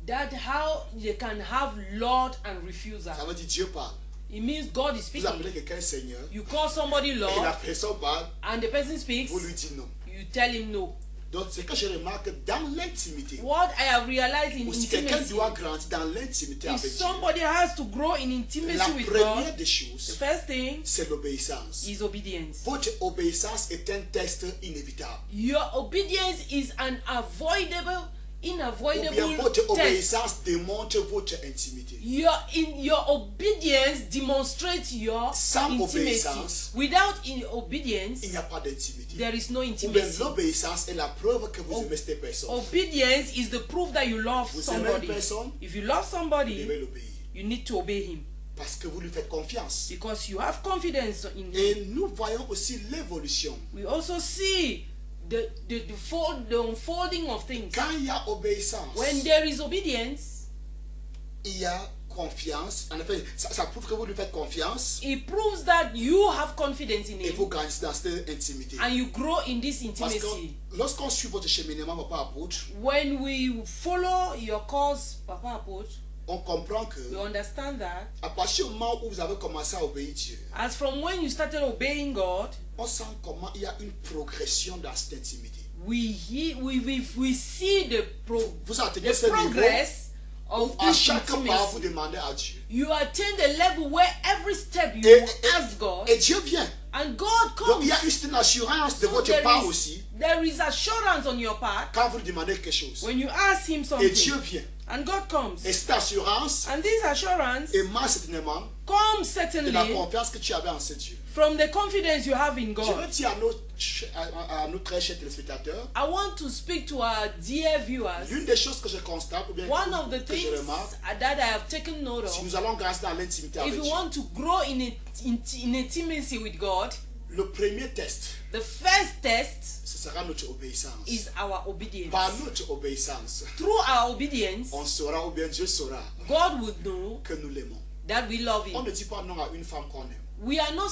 that how they can have Lord and refusal. Ça veut dire Dieu parle. It means God is Vous speaking. appelez quelqu'un Seigneur You call somebody et la Lord personne parle, and the person speaks, vous lui dites non. you tell him no. Donc c'est que je remarque dans l'intimité. What I have realized in Ou si quelqu'un intimacy, doit grandir dans l'intimité if avec Dieu, somebody has to grow in intimacy la with première God, des the choses, first thing c'est l'obéissance. is obedience. Votre obéissance est un test inévitable. Your obedience is an Ou bien inavoidable votre test. obéissance démontre votre intimité. Your obedience demonstrates your Sans intimacy. obéissance, Without obedience, Il n'y a pas d'intimité. there is no Ou bien intimacy. l'obéissance est la preuve que vous aimez cette personne. Obedience is the proof that you love Vous aimez somebody. une personne, If you love vous somebody, devez l'obéir. you need to obey him Parce que vous lui faites confiance. because you have confidence in him. Et nous voyons aussi l'évolution. We also see the unfolding of things. Quand il y a obéissance, When there is obedience, il y a confiance. En effet, ça prouve que vous lui faites confiance it proves that you have confidence in et him vous grandissez dans cette intimité. and you grow in this Parce intimacy. que lorsqu'on suit votre cheminement, papa apôtre, When we follow your cause, Papa Approach, on comprend que we understand that à partir du moment où vous avez commencé à obéir Dieu, as from when you started obeying God, on sent comment il y a une progression dans cette intimité. we see the Vous atteignez ce niveau progress of où à this chaque pas vous intimacy. demandez à Dieu. You attain the level where every step you Et, ask God, et Dieu vient. and God Donc comes. il y a une assurance de So votre part aussi there is assurance on your part quand vous lui demandez quelque chose. when you ask Him Et Dieu something, vient. and God comes. Et cette assurance And this assurance émane certainement comes de la certainly confiance que tu avais en ce Dieu. from the confidence you have in Je veux God. dire à nos très chers téléspectateurs, I want to speak to our dear viewers. l'une des choses que je constate ou bien One of the que je things remarque, that I have taken note si of, nous allons grandir dans l'intimité if avec you Dieu, want to grow in intimacy with God, le premier test, the first test ce sera notre obéissance. is our obedience. Par notre obéissance, Through our obedience, on saura ou bien Dieu saura God will know que nous l'aimons. that we love On Him. ne dit pas non à une femme qu'on aime. We cannot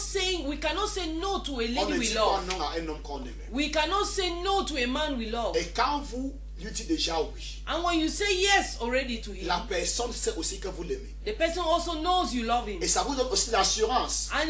say no to a On lady ne we dit pas love. non à un homme qu'on aime. We cannot say no to a man we love. Et quand vous lui dites déjà oui, And when you say yes already to him, la personne sait aussi que vous l'aimez. the person also knows you love him. Et ça vous donne aussi l'assurance And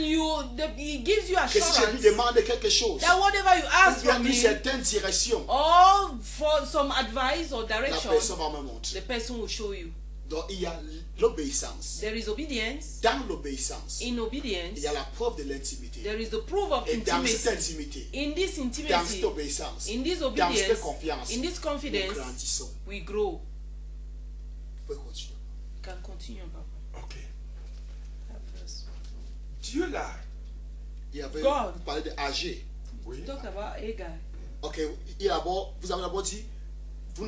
he gives you que si je lui assurance demande quelque chose, that whatever you ou ask bien from une him, certaine direction, or for some advice or la direction, personne va me montrer. the person will show you. Donc il y a l'obéissance. There is obedience. Dans l'obéissance, In obedience, il y a la preuve de l'intimité. there is the proof of Et dans cette intimacy. intimité, In this dans cette intimacy, obéissance, in this dans obedience, cette confiance, in this nous confidence, grandissons. we grow. Vous pouvez continuer. You can continue, Papa. Ok. Dieu là, Il y avait, God. vous parlez de âgé. oui, Talk about Agar. Ok, vous avez d'abord dit, pour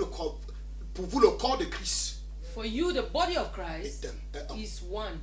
vous le corps de Christ For you, the body of Christ est un. is one.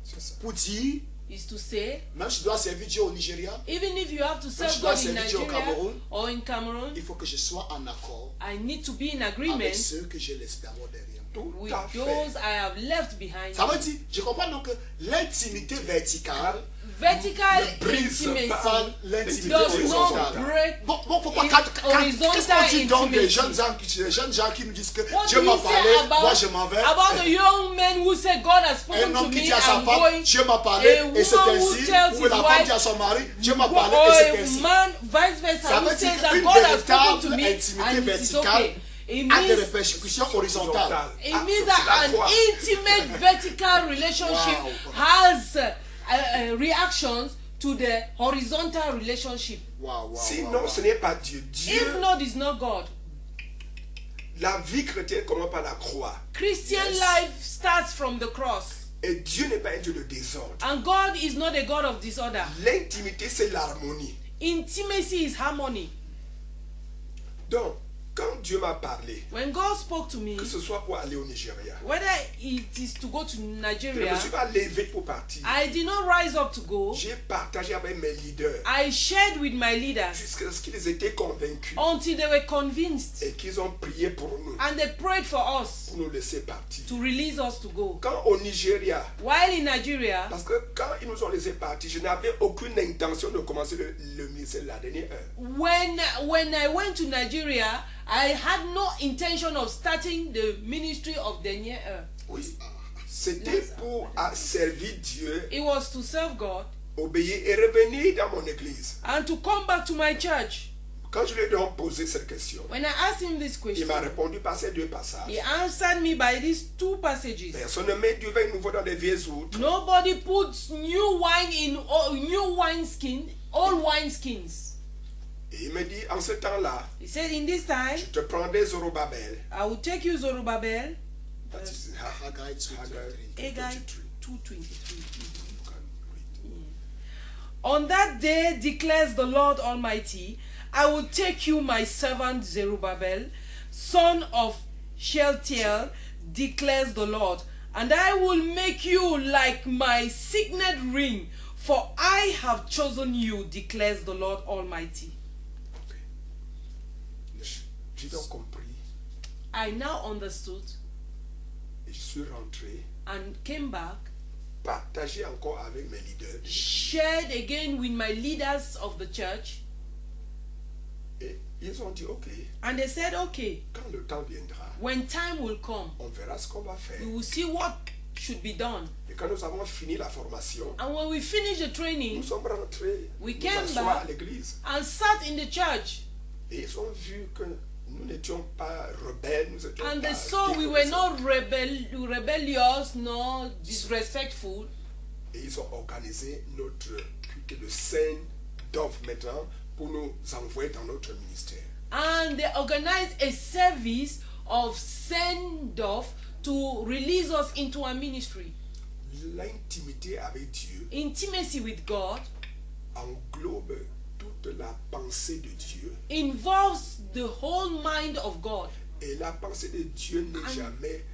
c'est ça. Pour dire, Is to say, même si je dois servir Dieu au Nigeria, even if you have to je serve dois God in servir Dieu au Nigeria Cameroun, or in Cameroon, il faut que je sois en accord I need to be in avec agreement ceux que je laisse d'abord derrière moi. Tout with à fait. those I have left behind. Ça veut dire, je comprends donc que l'intimité verticale Vertical Ne brise intimacy par l'intimité does not horizontale. break. Bon, pourquoi in qu'est-ce qu'on dit donc des horizontal jeunes gens qui nous disent que What Dieu do m'a you say parlé, moi about, je m'en vais. about the young men who say God has spoken Un to homme qui me, dit à sa I'm femme, going. Dieu m'a parlé, A et c'est woman who ainsi. tells Ou his la femme wife, dit à son mari, Dieu m'a Or parlé, et c'est a ainsi. man, vice versa, Ça who veut dire says that qu'une God has spoken to véritable me intimité and it is verticale okay. It a des means, répercussions horizontales. it Ah, means c'est that la an croix. intimate vertical relationship Wow. has reactions to the horizontal relationship. Waouh, waouh, Sinon, waouh, ce n'est pas Dieu. If Dieu, not, is not God. La vie chrétienne commence par la croix. Christian Yes. life starts from the cross. Et Dieu n'est pas un Dieu de désordre. And God is not a God of disorder. L'intimité, c'est l'harmonie. Intimacy is harmony. Donc, quand Dieu m'a parlé, When God spoke to me, que ce soit pour aller au Nigeria, whether it is to go to je ne Nigeria, me suis pas levé pour partir. I did not rise up to go. J'ai partagé avec mes leaders I shared with my leaders jusqu'à ce qu'ils étaient convaincus until they were convinced et qu'ils ont prié pour nous, and they prayed for us pour nous laisser partir. to release us to go. Quand au Nigeria, While in Nigeria, parce que quand ils nous ont laissé partir, je n'avais aucune intention de commencer le ministère la dernière heure. when I went to Nigeria, I had no intention of starting the ministry of Daniel. Oui. C'était pour servir Dieu, It was to serve God obéir et revenir dans mon église. and to come back to my church. Quand je lui ai donc posé cette question, When I asked him this il question, m'a répondu par ces deux passages. he answered me by these two passages. Personne ne met du vin nouveau dans des vieilles outres. Nobody puts new wine in new wineskin, old wineskins. Et il me dit, en ce temps-là, He said, in this time, je te prendrai Zorobabel. I will take you Zorobabel. That is Haggai 2:23. Haggai 2:23. 2:23. You can read. On that day declares the Lord Almighty, I will take you, my servant Zerubbabel, son of Shealtiel, declares the Lord, and I will make you like my signet ring, for I have chosen you, declares the Lord Almighty. J'ai donc compris I now understood et je suis rentré, and came back, partagé encore avec mes leaders. shared again with my leaders of the church, Et ils ont dit, ok, and they said, okay, quand le temps viendra, when time will come, on verra ce qu'on va faire. we will see what should be done. Et quand nous avons fini la formation, And when we finished the nous training sommes rentrés, We nous came asseoir back. à l'église. and sat in the church, Et ils ont vu que nous n'étions pas rebelles, nous étions and pas they saw we were désobéissants. not rebellious nor disrespectful, Et ils ont organisé notre culte de scène d'offre maintenant pour nous envoyer dans notre ministère. and they organized a service of send-off to release us into our ministry. L'intimité avec Dieu Intimacy with God englobe toute la pensée de Dieu. involves the whole mind of God. Et la pensée de Dieu n'est jamais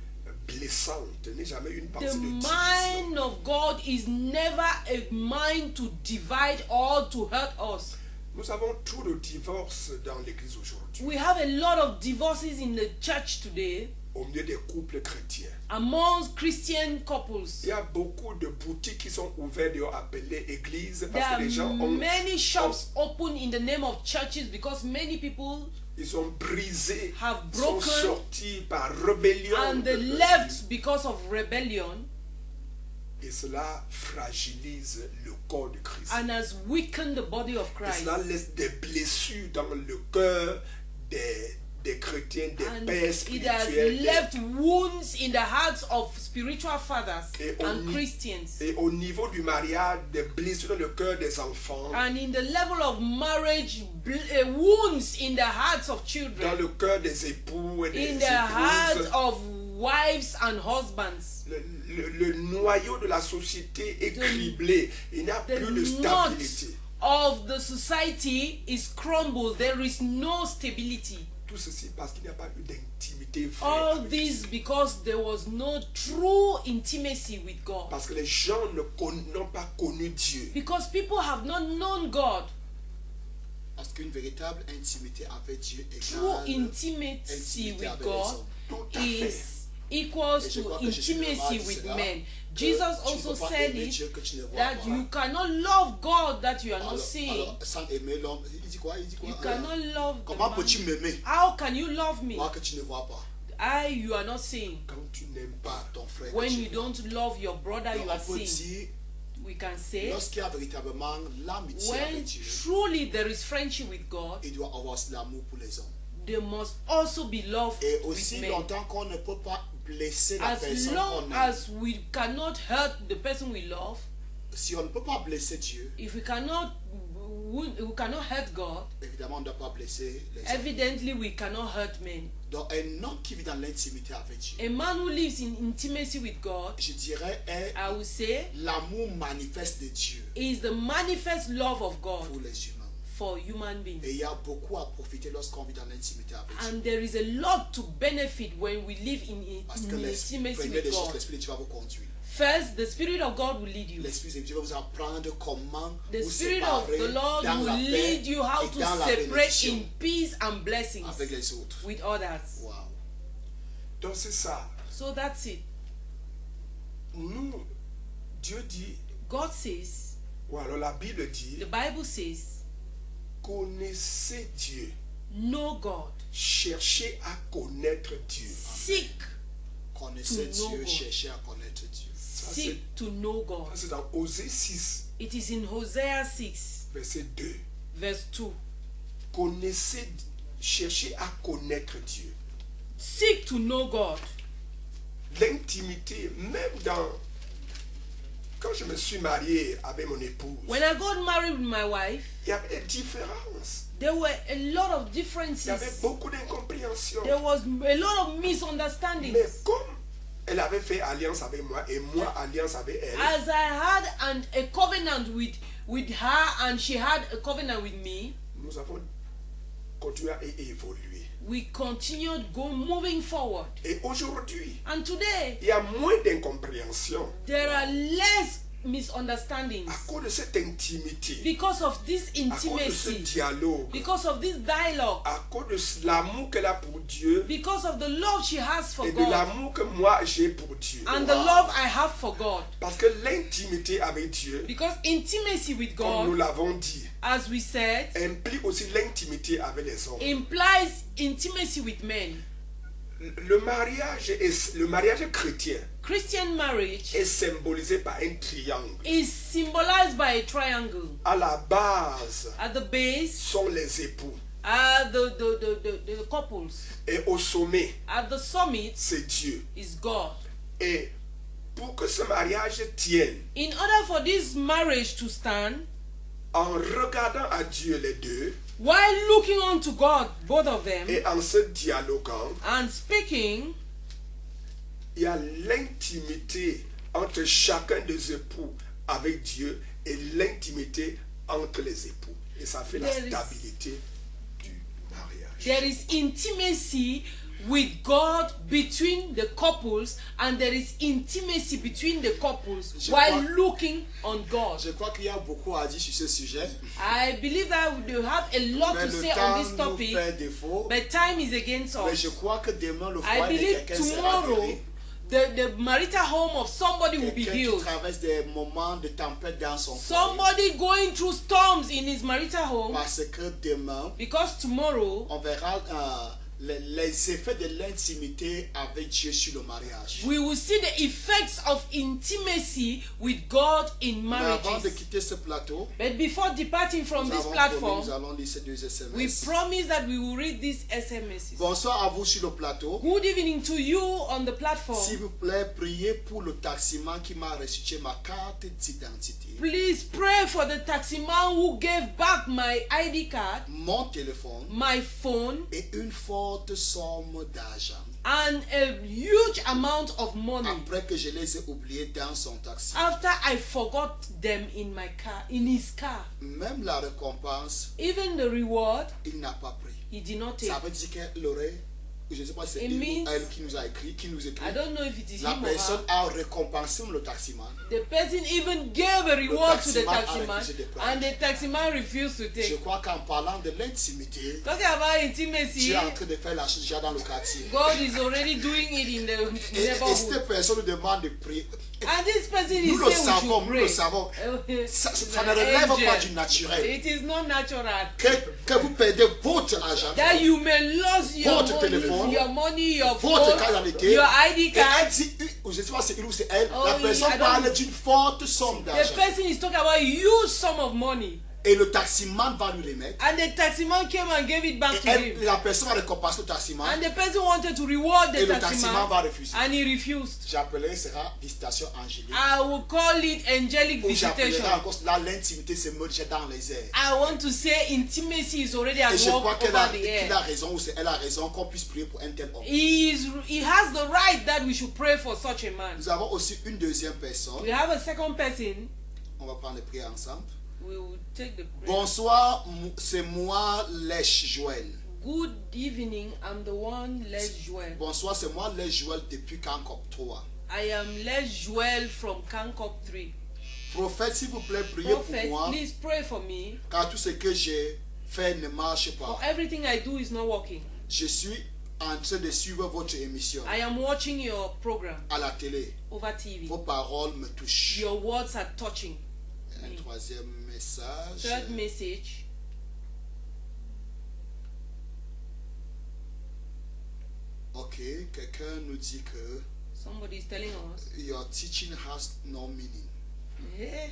blessante, n'est jamais une pensée The de division. mind of God is never a mind to divide or to hurt us. Nous avons trop de divorces dans l'église aujourd'hui, We have a lot of divorces in the church today au milieu des couples chrétiens. amongst Christian couples. Il y a beaucoup de boutiques qui sont ouvertes et appelées églises There parce are que les gens ont, many shops open in the name of churches because many people ils ont brisé, have sont broken sortis par rébellion. and they de- left because of rebellion Et cela fragilise le corps de Christ. and has weakened the body of Et Christ. cela laisse des blessures dans le cœur des chrétiens, des And pères it has spirituels. left wounds in the hearts of spiritual fathers Et and au, Christians. et au niveau du mariage, des blessures dans le cœur des enfants, And in the level of marriage, wounds in the hearts of dans children, le cœur des époux et des in the hearts épouses. of wives and husbands. Le noyau de la société est criblé. Il n'y a The plus de knot stabilité. of the society is crumbled. There is no stability. Tout ceci parce qu'il n'y a pas eu d'intimité vraie. All avec this Dieu. because there was no true intimacy with God. Parce que les gens n'ont pas connu Dieu. Because people have not known God. Parce qu'une véritable intimité avec Dieu True égale intimacy with avec les God hommes. Tout à fait. is equals Et je to crois que Jésus intimacy dit with cela, men. que Jesus tu ne also peux pas said aimer it Dieu que tu ne vois that pas. you cannot love God that you are not Alors, seeing. sans aimer l'homme, il dit quoi? Il dit quoi? You cannot love the Comment man. peux-tu m'aimer, How can you love me? moi que tu ne vois pas? You are not seeing. Quand tu n'aimes Pas pas, ton frère. When que tu you vois. don't love your brother, Donc, you are on peut seeing. dire, We can say lorsqu'il y a véritablement l'amitié when avec Dieu, truly there is friendship with God, il doit avoir l'amour pour les hommes. there must also be love Et with aussi men. longtemps qu'on ne peut pas blesser la As personne long qu'on aime, as we cannot hurt the person we love, si on ne peut pas blesser Dieu, if we cannot hurt God, évidemment on ne doit pas blesser les hommes. evidently we cannot hurt men. Donc un homme qui vit dans l'intimité avec Dieu, A man who lives in intimacy with God, je dirais, est I would say, l'amour manifeste de Dieu is the manifest love of pour God les humains. for human beings. Et il y a beaucoup à profiter lorsqu'on vit dans l'intimité avec Dieu. And there is a lot to benefit when we live Parce que in intimacy première with des choses, God. l'Esprit de Dieu va vous conduire. First, the Spirit of God will lead you. L'Esprit de Dieu va vous apprendre comment The vous Spirit of séparer the Lord dans la will paix lead you how et to dans la separate bénédiction in peace and blessings avec les autres. with others. Wow. Donc c'est ça. So that's it. Nous, Dieu dit, God says, ou alors la Bible dit, the Bible says, connaissez Dieu. know God. Cherchez à connaître Dieu. Seek, Connaissez To know Dieu, God. cherchez à connaître Dieu. Ça, c'est seek to know God. ça, c'est dans Osée 6, It is in Hosea 6, verset 2. verse 2. Connaissez, cherchez à connaître Dieu. Seek to know God. L'intimité, même dans... Quand je me suis marié avec mon épouse, When I got married with my wife, il y avait des différences. there were a lot of Il y avait differences. beaucoup d'incompréhension. There was a lot of Mais misunderstandings. comme elle avait fait alliance avec moi et moi alliance avec elle, As I had a covenant with her and she had a covenant with me, nous avons continué à évoluer. we continued moving forward. Et aujourd'hui, And today, il y a moins d'incompréhension there are less à misunderstandings cause de cette intimité, because of this à cause de ce intimacy, dialogue, because of this dialogue, à cause de l'amour qu'elle a pour Dieu because of the love she has for et de God l'amour que moi j'ai pour Dieu. and the love I have for God. Parce que l'intimité avec Dieu, Because intimacy with comme nous God, l'avons dit, as we said, implique aussi l'intimité avec les hommes. implies intimacy with men. Le mariage chrétien Christian marriage est symbolisé par un triangle. is symbolized by a triangle. À la base At the base sont les époux are the couples. et au sommet At the summit c'est Dieu. is God. Et pour que ce mariage tienne, In order for this marriage to stand, en regardant à Dieu les deux while looking unto God, both of them, et en se dialoguant, and speaking, il y a l'intimité entre chacun des époux avec Dieu et l'intimité entre les époux. Et ça fait la There is- stabilité du mariage. there is intimacy with God between the couples, and there is intimacy between the couples Je while crois- looking on God. Je crois qu'il y a beaucoup à dire sur ce sujet. I believe that we have a lot Mais to le say on temps this nous topic, fait défaut. but time is against Mais us. je crois que demain, le I foyer de believe quelqu'un sera tomorrow guéri. the marital home of somebody will be Quelqu'un qui healed. traverse des moments de tempête dans son foyer. Somebody going through storms in his marital home, Parce que demain, because tomorrow on verra les effets de l'intimité avec Dieu sur le mariage. we will see the effects of intimacy with God in Mais avant de marriages. quitter ce plateau, But before departing from nous this avons promis, platform, nous allons lire ces deux we SMS. promise that we will read these SMSs. Bonsoir à vous sur le plateau. Good evening to you on the platform. S'il vous plaît, priez pour le taximan qui m'a restitué ma carte d'identité, Please pray for the taximan who gave back my ID card, mon téléphone my phone, et une forte somme d'argent. and a huge amount of money Après que je les ai oubliés dans son taxi. after I forgot them in my car, in his car. Même la récompense, Even the reward, il n'a pas pris. he did not take. Ça veut dire qu'elle aurait, je ne sais pas si c'est It il ou means- elle qui nous a écrit, qui nous écrit. I don't know if it is La him or personne her. a récompensé le taximan. The person even gave a reward to the taximan a taximan, refusé de prendre. and the taximan refused to Je take. crois qu'en parlant de l'intimité, Talking about tu intimacy, es en train de faire la chose déjà dans le quartier. God is already doing it in the Et neighborhood. cette personne nous demande de prier. And this person is Nous le saying savons, we nous le should savons. pray. Ça The ne relève pas angel. du naturel. It is not natural. Que vous perdez votre argent, That you may lose your Votre money, téléphone, your money, your votre phone, carte d'identité. your ID Et card. elle dit, je ne sais pas si c'est il ou c'est elle, Oh, la I personne don't parle know. d'une forte somme The d'argent. person is talking about a huge sum of money. Et le taximan va lui remettre. And the taximan came and gave it back to him. Et la personne va récompenser le taximan. And the person wanted to reward the Et le taximan va refuser. and he refused. J'appellerai sera visitation angélique. I will call it angelic Ou j'appellerai visitation. encore là l'intimité se meut déjà dans les airs. I want to say intimacy is already Et at je crois work qu'elle over a, the qu'il air. a raison ou elle a raison qu'on puisse prier pour un tel homme. He has the right that we should pray for such a man. Nous avons aussi une deuxième personne. We have a second person. On va prendre les prières ensemble. We will take the prayer. Bonsoir, c'est moi, Lèche Joël. Good evening. I'm the one Les Joel. Bonsoir, c'est moi, Lèche Joël depuis Kankop 3. I am Les Joel from Kankop 3. Prophète, s'il vous plaît, priez Prophet, pour moi, please pray for me. car tout ce que j'ai fait ne marche For pas. everything I do is not working. Je suis en train de suivre votre émission I am watching your program à la télé. over TV. Vos paroles me touchent. Your words are touching. Un troisième message. Third message. Ok, quelqu'un nous dit que Somebody is telling us. your teaching has no meaning. Eh,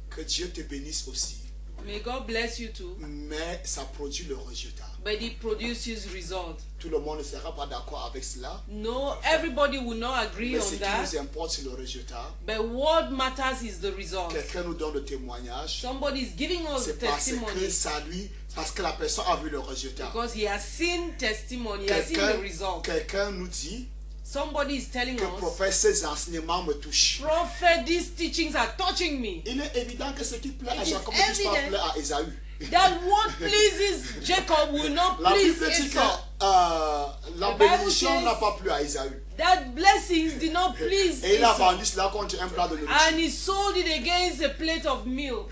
Que Dieu te bénisse aussi. may God bless you too. Mais ça produit le résultat. But it produces result. Tout le monde ne sera pas d'accord avec cela. No, everybody will not agree Mais on ce qui that. nous importe, c'est le résultat. But what matters is the result. Quelqu'un nous donne le témoignage. Somebody is giving us C'est parce que testimony ça lui, parce que la personne a vu le résultat. because he has seen testimony, he has seen the result. Quelqu'un nous dit Somebody is telling que us, prophète, ces enseignements me touchent. Prophet, these teachings are touching me. Il est évident que ce qui plaît à It is Jacob ne puisse pas evident. plaire à Ésaü. That what pleases Jacob will not La please Bible dit que Esau. la The Bible bénédiction says- n'a pas plu à Ésaü. That blessings did not please Et il a Esau. vendu cela contre un plat de nourriture. And he sold it against a plate of meal.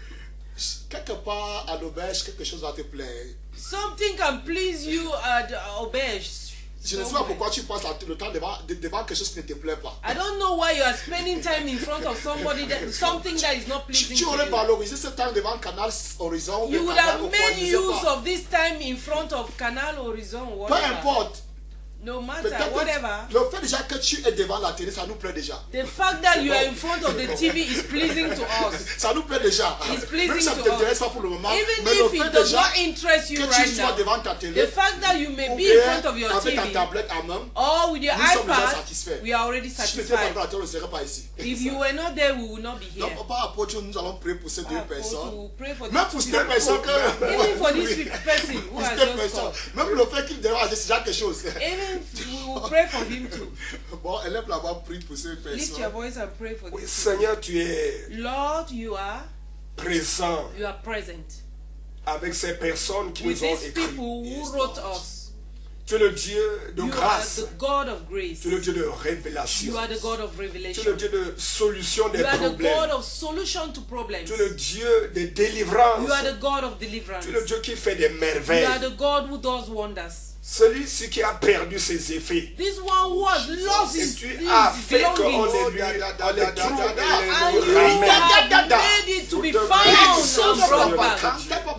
Quelque part à l'auberge, quelque chose va te plaire. Something can please you at auberge. Je ne sais pas pourquoi tu passes le temps devant quelque chose qui ne te plaît pas. I don't know why you are spending time in front of somebody something that is not pleasing Tu to aurais you. valorisé ce temps devant Canal Horizon ou You le would Canal have au made je sais use pas. of this time in front of Canal Horizon, Peu whatever. importe. No matter, Peut-être whatever. que le fait déjà que tu es devant la télé, ça nous plaît déjà. The fact that you are in front of the TV is pleasing to us. Ça nous plaît déjà. It's pleasing Même si ça ne to t'intéresse us. pas pour le moment, Even mais le if fait it does déjà not interest you que tu right sois now, devant ta télé, the fact that you may ou be in bien front of your avec ta TV tablette à main, or with your nous sommes déjà iPad, satisfaits. we are already Si tu n'étais pas satisfied. devant la télé, on ne serait pas ici. If you were not there, we would not be here. Donc, par rapport à Dieu, nous allons prier pour ces deux Ah, personnes. we'll pray for Même these pour ces people. deux personnes que... Even for this person who Pour ces has deux just personnes. called. Même le fait qu'il dérange, c'est déjà quelque chose. Even we will pray for him too. Bon, élève la voix, prie pour ces Lift your personnes. voice and pray for Oui, this. Seigneur, tu es Lord, you are present avec ces personnes qui with nous ont these écrit. people who Yes, wrote Lord. us. Tu es le Dieu de You are grâce. the God of grace. Tu es le Dieu de révélation. You are the God of Tu es le revelation. Dieu de solution des You are the problèmes. God of solution to problems. Tu es le Dieu de délivrance. You are the God of deliverance. Tu es le Dieu qui fait des You merveilles. are the God who does wonders. Celui-ci qui a perdu ses effets. This one who has lost Et his tu as fait qu'on belongings. les trouve et And les you ramène. have made it to be found and brought back.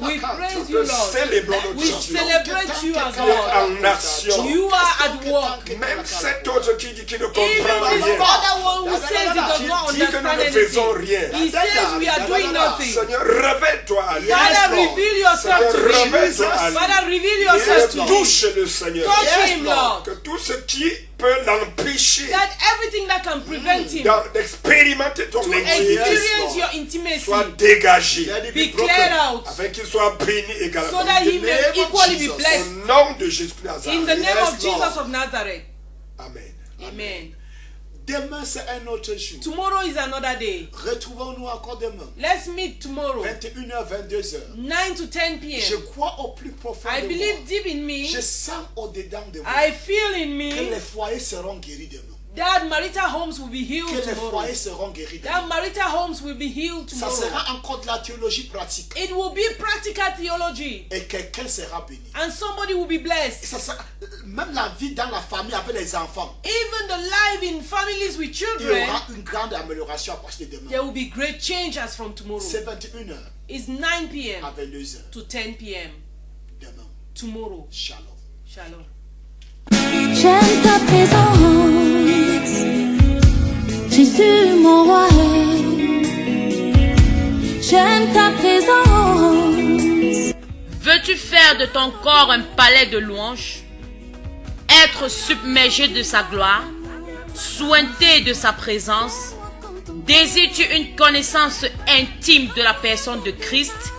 We praise you, Nous Lord. célébrons We notre Dieu. celebrate you as Tu es Lord. en action. You are at work. Même cet autre qui dit qu'il ne Even comprend this rien. other one who says he does not Qui dit que nous understand ne faisons anything. rien. He says we are doing nothing. Seigneur, révèle-toi à lui. Father, reveal yourself to Seigneur, me. révèle-toi à lui. Father, reveal yourself to me. Touche le Seigneur. Touch him, Lord. Que tout ce qui peut l'empêcher That everything that can prevent him d'expérimenter ton to intimité experience your intimacy soit dégagé. be cleared out Afin qu'il soit béni également. so that he may equally be Au blessed. nom de Jésus de In the Nazareth. name of Yes, Lord. Jesus of Nazareth. Amen. Amen. Demain, c'est un autre jour. Tomorrow is another day. Retrouvons-nous encore demain. Let's meet tomorrow, 21h, 22h. 9 to 10 Je p.m. crois au plus profond I de believe moi. deep in me, Je sens au-dedans de moi I feel in que me les foyers seront guéris demain. that marital homes will be Que healed les tomorrow. foyers seront guéris That demain. marital homes will be healed Ça tomorrow. sera encore de la théologie pratique. It will be practical theology. Et quelqu'un sera béni. And somebody will be Et blessed. ça sera, même la vie dans la famille avec les enfants. Even the life in families with Il y children, aura une grande amélioration à partir de demain. there will be great change as from tomorrow. C'est 21h It's 9 à p.m. 22h. to 10 p.m. Demain. tomorrow. Shalom. Shalom. J'aime ta présence, Jésus mon roi. J'aime ta présence, Veux-tu faire de ton corps un palais de louanges? Être submergé de sa gloire? Sointé de sa présence? Désires-tu une connaissance intime de la personne de Christ?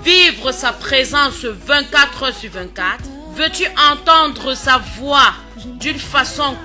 Vivre sa présence 24 heures sur 24? Veux-tu entendre sa voix d'une façon claire?